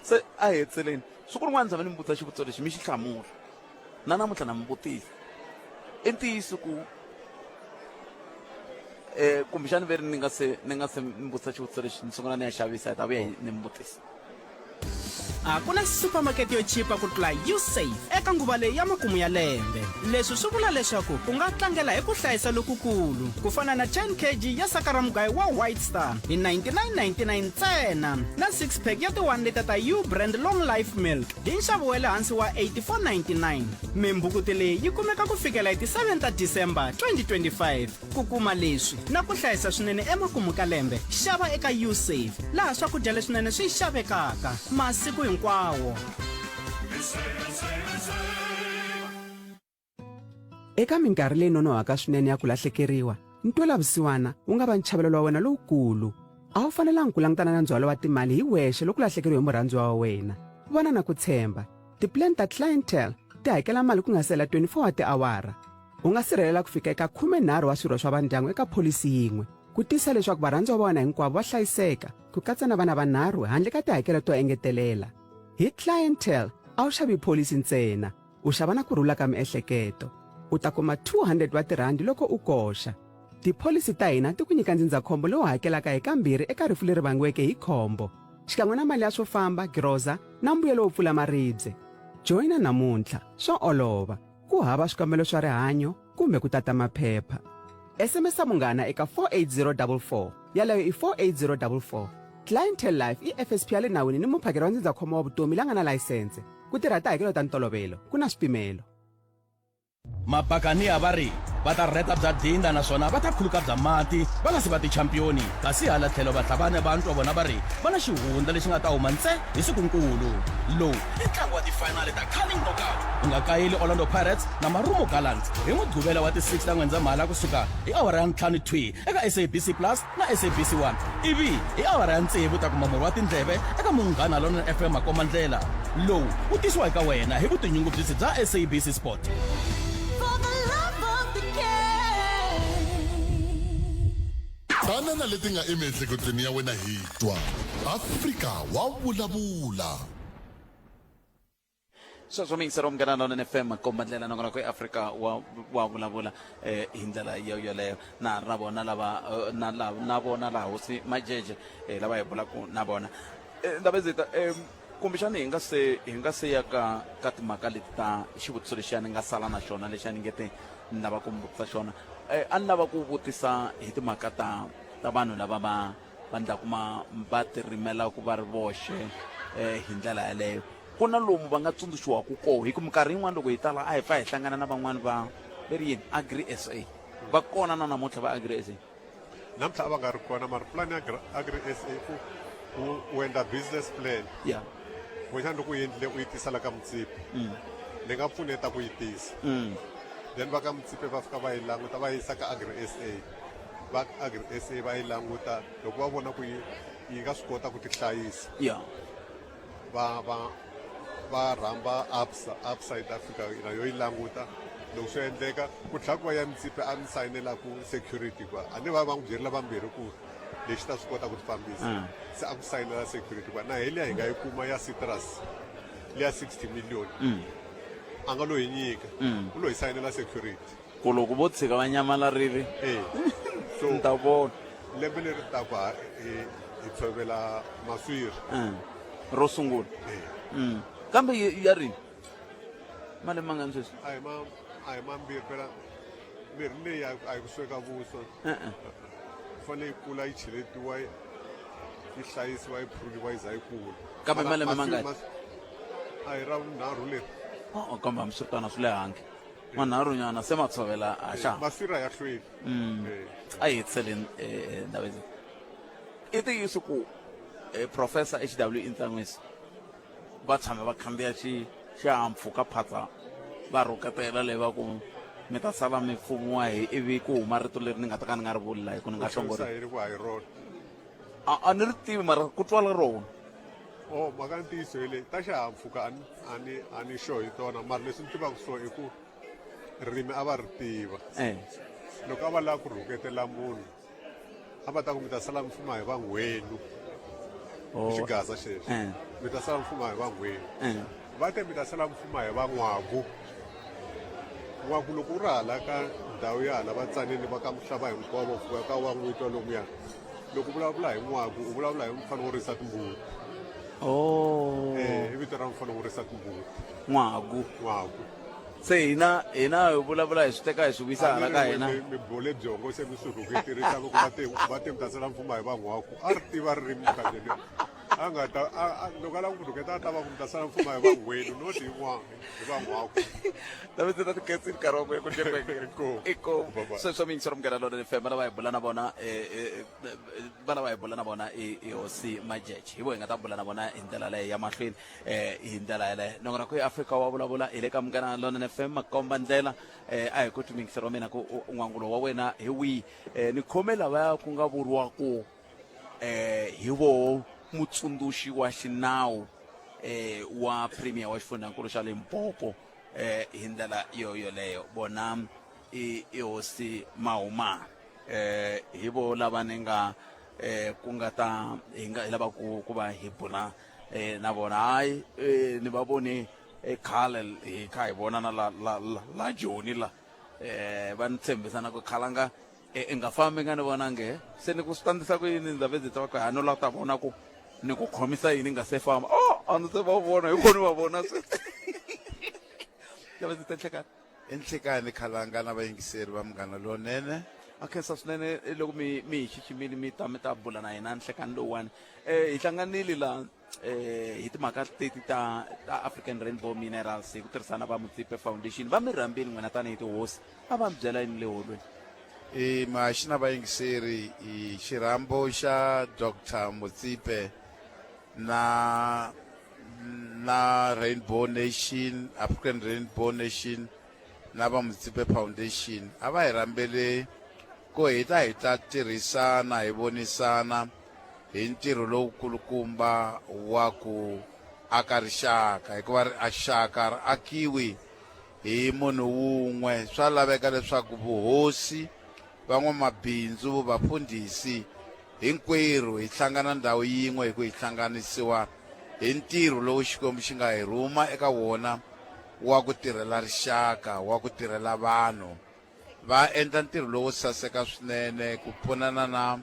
Speaker 7: se a hi hetseleni siku rin'wana ndza va ni mi vutisa xivutiso lexi mi xi hlamula na namuntlha na mi vutisa i ntiyiso ku kumbexani veri ni nga se mi vutisa xivutiso lexi ni sungula ni ya xavisa hi ta vuya ni mi vutisa
Speaker 16: a ku na supamakete yo chipa ku tlula usafe eka nguva leyi ya makumu ya lembe leswi swi vula leswaku u nga tlangela hi ku hlayisa lokukulu ku fana na 10 kg ya saka ra mugayo wa white star hi 99.99 ntsena na 6 pack ya ti-1 lita ta u brand long life milk hi nxavo wa le hansi wa 84.99 mimbukuti leyi yi kumeka ku fikela hi ti 7 ta December 2025 ku kuma leswi na ku hlayisa swinene emakumu ka lembe xava eka usafe laha swakudya leswinene swi xavekaka masiku hinkwawo
Speaker 17: eka minkarhi leyi nonohaka swinene ya ku lahlekeriwa ntwelavusiwana wu nga va nchavelelo wa wena lowukulu a wu fanelangi ku langutana na ndzhwalo wa timali hi wexe loko lahlekeriwe hi murhandziwa wa wena vona na ku tshemba tiplan ta clientele ti hakela mali ku nga sela 24 wa tiawara u nga sirhelela ku fika eka 13 wa swirho swa vandyangu eka pholisi yin'we ku tisa leswaku varhandziwa va wena hinkwavo va hlayiseka ku katsa na vana vanharhu handle ka tihakelo to engetelela hi clientele a wu xavi pholisi ntsena u xava na kurhula ka miehleketo u ta kuma 200 wa tirhandi loko u koxa tipholisi ta hina ti ku nyika ndzindzakhombo lowu hakelaka hi kambirhi eka rifu leri vangiweke hi khombo xikan'we na mali ya swo famba groza na mbuyelo wo pfula maribye joyina namuntlha swo olova ku hava swikambelo swa rihanyo kumbe ku tata maphepha SMS munghana eka 48044 yaleyo i 48044 clientele life i FSP ya le nawini ni muphakeri wa ndzindzakhombo wa vutomi la nga na layisense ku tirha tihakelo ta ntolovelo ku na swipimelo
Speaker 18: mapakaniya va ri va ta rheta bya dinda naswona va ta khuluka bya mati va nga si va tichampioni kasi hala tlhelo vatlhavane vantwa vona va ri va na xihundla lexi nga ta huma ntse hi sikunkulu lowu i ntlangu wa tifinali ta cunning knockout u nga kayeli Orlando Pirates na Marumo Gallants hi mudqivela wa ti6 ta N'wendzamhala kusuka hi awara ya 5:02 eka SABC Plus na SABC 1 ivi hi awara ya 6 ta kuma murhi wa tindleve eka Munghana Lonene FM Makomandlela lowu u tisiwa eka wena hi vutinyungubyisi bya SABC Sport.
Speaker 3: banana leti nga emiehleketweni ya wena hi twa Afrika wa vulavula
Speaker 7: sweswo mingisero Munghana Lonene FM Makomandlela nongona ku Afrika wa vulavula hi ndlela yoleyo na vona lava na vona la hosi majeje lava hi vulaku na vona Ndabezitha kumbexani hi nga se ya ka timhaka leti ta xivutiso lexi ni nga sala na xona lexi ni ngete ni lava ku vutisa xona a ni lava ku vutisa hi timhaka ta vanhu lava va ndlaku va tirimela ku va ri voxe hi ndlela yaleyo ku na lomu va nga tsundzuxiwaku koho hi ku minkarhi yin'wana loko hi tala a hi fa hi hlangana na van'wani va ri yini Agri SA va kona na namuntlha va Agri SA
Speaker 15: namhla ava nga ri kona mara plan ya agri SA u endla business plan kumbexana loko u endlile u yi tisa la ka Mutsipe ni nga pfuneta ku yi tisa then va ka Mutsipe va fika va yi languta va yisa ka agri SA va agri SA va yi languta loko va vona ku yi nga swi kota ku ti hlayisa va rhamba absa yi ta fika na yo yi languta loko swi endleka ku tlhela ku va ya Mutsipe a ni sayinela ku security kwa a ni va n'wi byerile vambirhi ku lexi ta swi kota ku ti fambisa se a ku sayinela security kwa na heliya hi nga yi kuma ya citrus liya 60 million a nga lo yi nyika u lo yi sayinela security
Speaker 7: ku loko vo tshika va nyamalarile
Speaker 15: so
Speaker 7: ni ta vona
Speaker 15: lembe leri taka hi tshovela maswiri
Speaker 7: ro sungula kambe ya rini malembe mangani sweswi
Speaker 15: a hi mambirhi phela mirhi leyi a hi ku sweka vuswa fanele yi kula yi cheletiwa yi hlayisiwa yi phuriwa yi za yi kula
Speaker 7: kambe malembe mangani
Speaker 15: a hi ra vunharhu leri
Speaker 7: kambe hambiswiritano swi le hangi manharhunyana se ma tshovela a xa
Speaker 15: maswiri a ya hlweli
Speaker 7: a hi hetiseleni ndavezi i ntiyiso ku professor HW Intangwesi va tshame va khandziya xihahampfhuka phatsa va rhuketela le va ku mi ta sala mi pfuniwa hi ivi ku huma rito leri ni nga ta ka ni nga ri vulila hi ku ni nga hlongori a ni ri tivi mara ku twala rona
Speaker 15: mhaka ntiyiso hi leyi ta xihahampfhuka a ni sure hi tona mara leswi ni tivaka swona i ku ririmi a va ri tiva loko a va lava ku rhuketela munhu a va ta ku mi ta sala mi fuma hi van'wenu xigaza xexo mi ta sala mi fuma hi van'wenu va te mi ta sala mi fuma hi van'waku n'waku loko u ri hala ka ndhawu ya hala va tsanini va ka misava hinkwavo fuka ka wa n'witwa lomuya loko u vulavula hi n'waku u vulavula hi mfana wo risa timbuti i vito ra mfana wo risa timbuti
Speaker 7: n'waku se hina hi vulavula hi swi teka hi swi vuyisa hala ka hina
Speaker 15: mi bole byongo se mi swi rhuketerisa loko va te mi ta sala mi fuma hi van'waku a ri tiva ririmi kajele a nga ta loko a lava ku rhuketa a ta va ku mi ta sala mi fuma hi van'wenu not hi van'waku
Speaker 7: David ta ke tsin karo ko iko so min sorom gara lo de fe bana ba bulana bona bana ba bulana bona o si majeje hi bo nga ta bulana bona indlela le ya mahlweni indlela le no ngara ko Africa wa bula ile ka mngana lo ne fe makomba ndlela a hi ku tuming seromena ko ngwangulo wa wena hi wi ni khomela va ku nga vuriwa ku hi vo mutsundzuxi wa xinawu wa premier wa xifundzakulu xa Limpopo hi ndlela yoleyo bona hosi Mahuma hi vo lava ni nga ku nga ta hi nga lava ku va hi bula na vona hayi ni va vone khale hi kha hi vona na la Joni la va ni tshembisana ku khalanga nga fambi nga ni vona nge se ni ku switandisa ku yini ndzavedzi ta ku hano la ta vona ku ni ku khomisa yini nga se famba a ndzi se va vona hi koni va vona
Speaker 19: enhlekani khalanga na vayingiseri va Munghana Lonene
Speaker 7: a khensa swinene loko mi hi xiximile mi ta bula na hina nhlekani lowani hi hlanganile la hi timhaka teti ta African Rainbow Minerals hi ku tirhisana va Mutsipe Foundation va mi rhambile n'wina tanihi tihosi a va mi byela yini le holweni
Speaker 19: maxi na vayingiseri hi xirhambo xa Dr. Mutsipe na Rainbow Nation, African Rainbow Nation na va Mutsipe Foundation a va hi rhambele ko hi ta tirhisana hi vonisana hi ntirho lowukulukumba wa ku aka rixaka hikuva rixaka ri akiwi hi munhu wun'we swa laveka leswaku vuhosi van'wamabindzu vafundhisi hinkwerhu hi hlangana ndhawu yin'we hi ku hi hlanganisiwa hi ntirho lowu Xikwembu xi nga hi rhuma eka wona wa ku tirhela rixaka wa ku tirhela vanhu va endla ntirho lowu saseka swinene ku pfunana na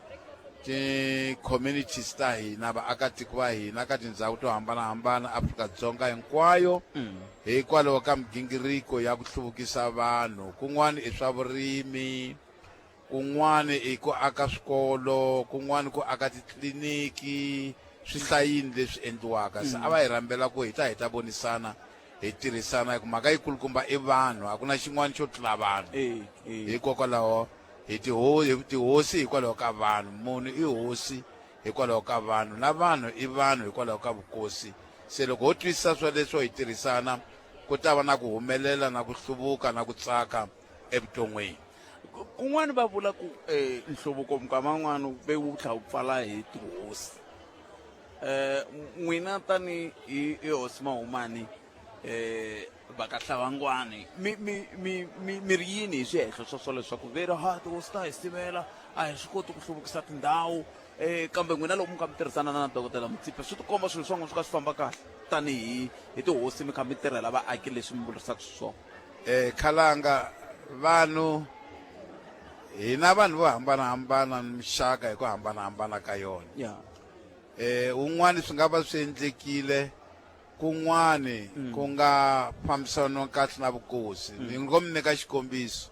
Speaker 19: ti-communities ta hina vaakatiko va hina ka tindhawu to hambanahambana Afrika-Dzonga hinkwayo hikwalaho ka migingiriko ya ku hluvukisa vanhu kun'wana i swa vurimi kun'wana i ku aka swikolo kun'wana ku aka titliliniki swihlayini leswi endliwaka se a va hi rhambela ku hi ta vonisana hi tirhisana hi ku mhaka yi kulukumba i vanhu a ku na xin'wana xo tlula vanhu hikokwalaho hi tihosi hikwalaho ka vanhu, munhu i hosi hikwalaho ka vanhu, na vanhu i vanhu hikwalaho ka vukosi. Se loko ho twisisa sweleswo hi tirhisana ku ta va na ku humelela na ku hluvuka na ku tsaka evuton'wini.
Speaker 7: kun'wana va vula ku nhluvuko minkama n'wana ve wu tlha wu pfala hi tihosi. N'wina tani hi hosi Mahumani va ka Hlabangwani mi ri yini hi swihehlo swo leswaku ve ri tihosi ta hi sivela a hi swi koti ku hluvukisa tindhawu, kambe n'wina loko mi kha mi tirhisana na dokodela Motsepe swi tikomba swilo swa n'wina swi ka swi famba kahle tanihi hi tihosi mi kha mi tirhela vaaki leswi mi vurisaka swona.
Speaker 19: Khalanga vanhu hina vanhu vo hambanahambana mixaka hi ku hambanahambana ka yona. Un'wana swi nga va swi endlekile, kun'wani ku nga fambisana kahle na vukosi. Ni ngo mi nyika xikombiso,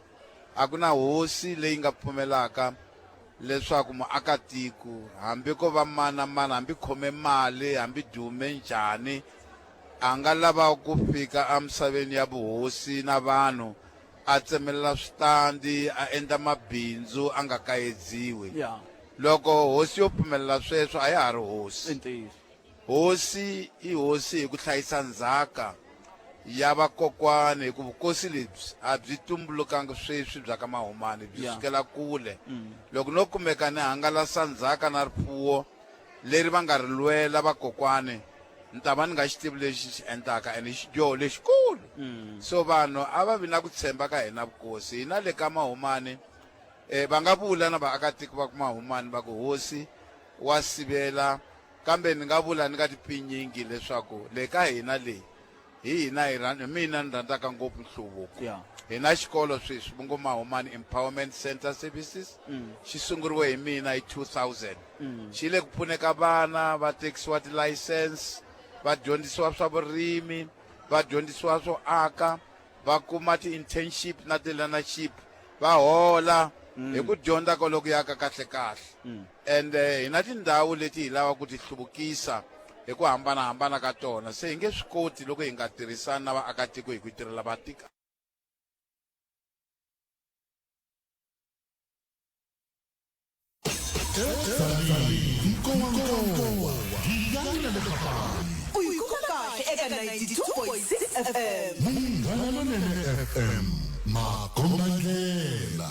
Speaker 19: a ku na hosi leyi nga pfumelaka leswaku muakatiko hambi ko va mana hambi khome mali hambi dume njhani a nga lava ku fika emisaveni ya vuhosi na vanhu a tsemelela switandi a endla mabindzu a nga kayedziwi. Loko hosi yo pfumelela sweswo a ya ha ri hosi. Hosi i hosi hi ku hlayisa ndzhaka ya vakokwani, hi ku vukosi lebyi a byi tumbulukanga sweswi bya ka Mahumani, byi sukela kule. Loko no kumeka ni hangalasa ndzhaka na rifuwo leri va nga ri lwela vakokwani, ni ta va ni nga xi tivi lexi xi endlaka ene xi dyoho lexikulu. So vanhu a va vi na ku tshemba ka hina vukosi. Hina le ka Mahumani va nga vula na vaakatiko va ku Mahumani va ku hosi wa sivela, kambe ni nga vula ni nga tipfinyingi leswaku le ka hina leyi hi hina mina ni rhandzaka ngopfu nhluvuko. Hi na xikolo sweswi va ngo Mahumani Empowerment Center Services, xi sunguriwe hi mina hi 2000. Xi le ku pfuneka vana va tekiwa ti-license, va dyondzisiwa swa vurimi, va dyondzisiwa swo aka, va kuma ti-internship na ti-learnership, va hola hi ku dyondza ko loko yaka kahle kahle. And hi na tindhawu leti hi lava ku ti hluvukisa hi ku hambanahambana ka tona. Se hi nge swi koti loko hi nga tirhisani na vaakatiko hi ku tirhela vatika.
Speaker 4: Uyikukahle eka 92.6 FM.
Speaker 3: FM. Makombandlela.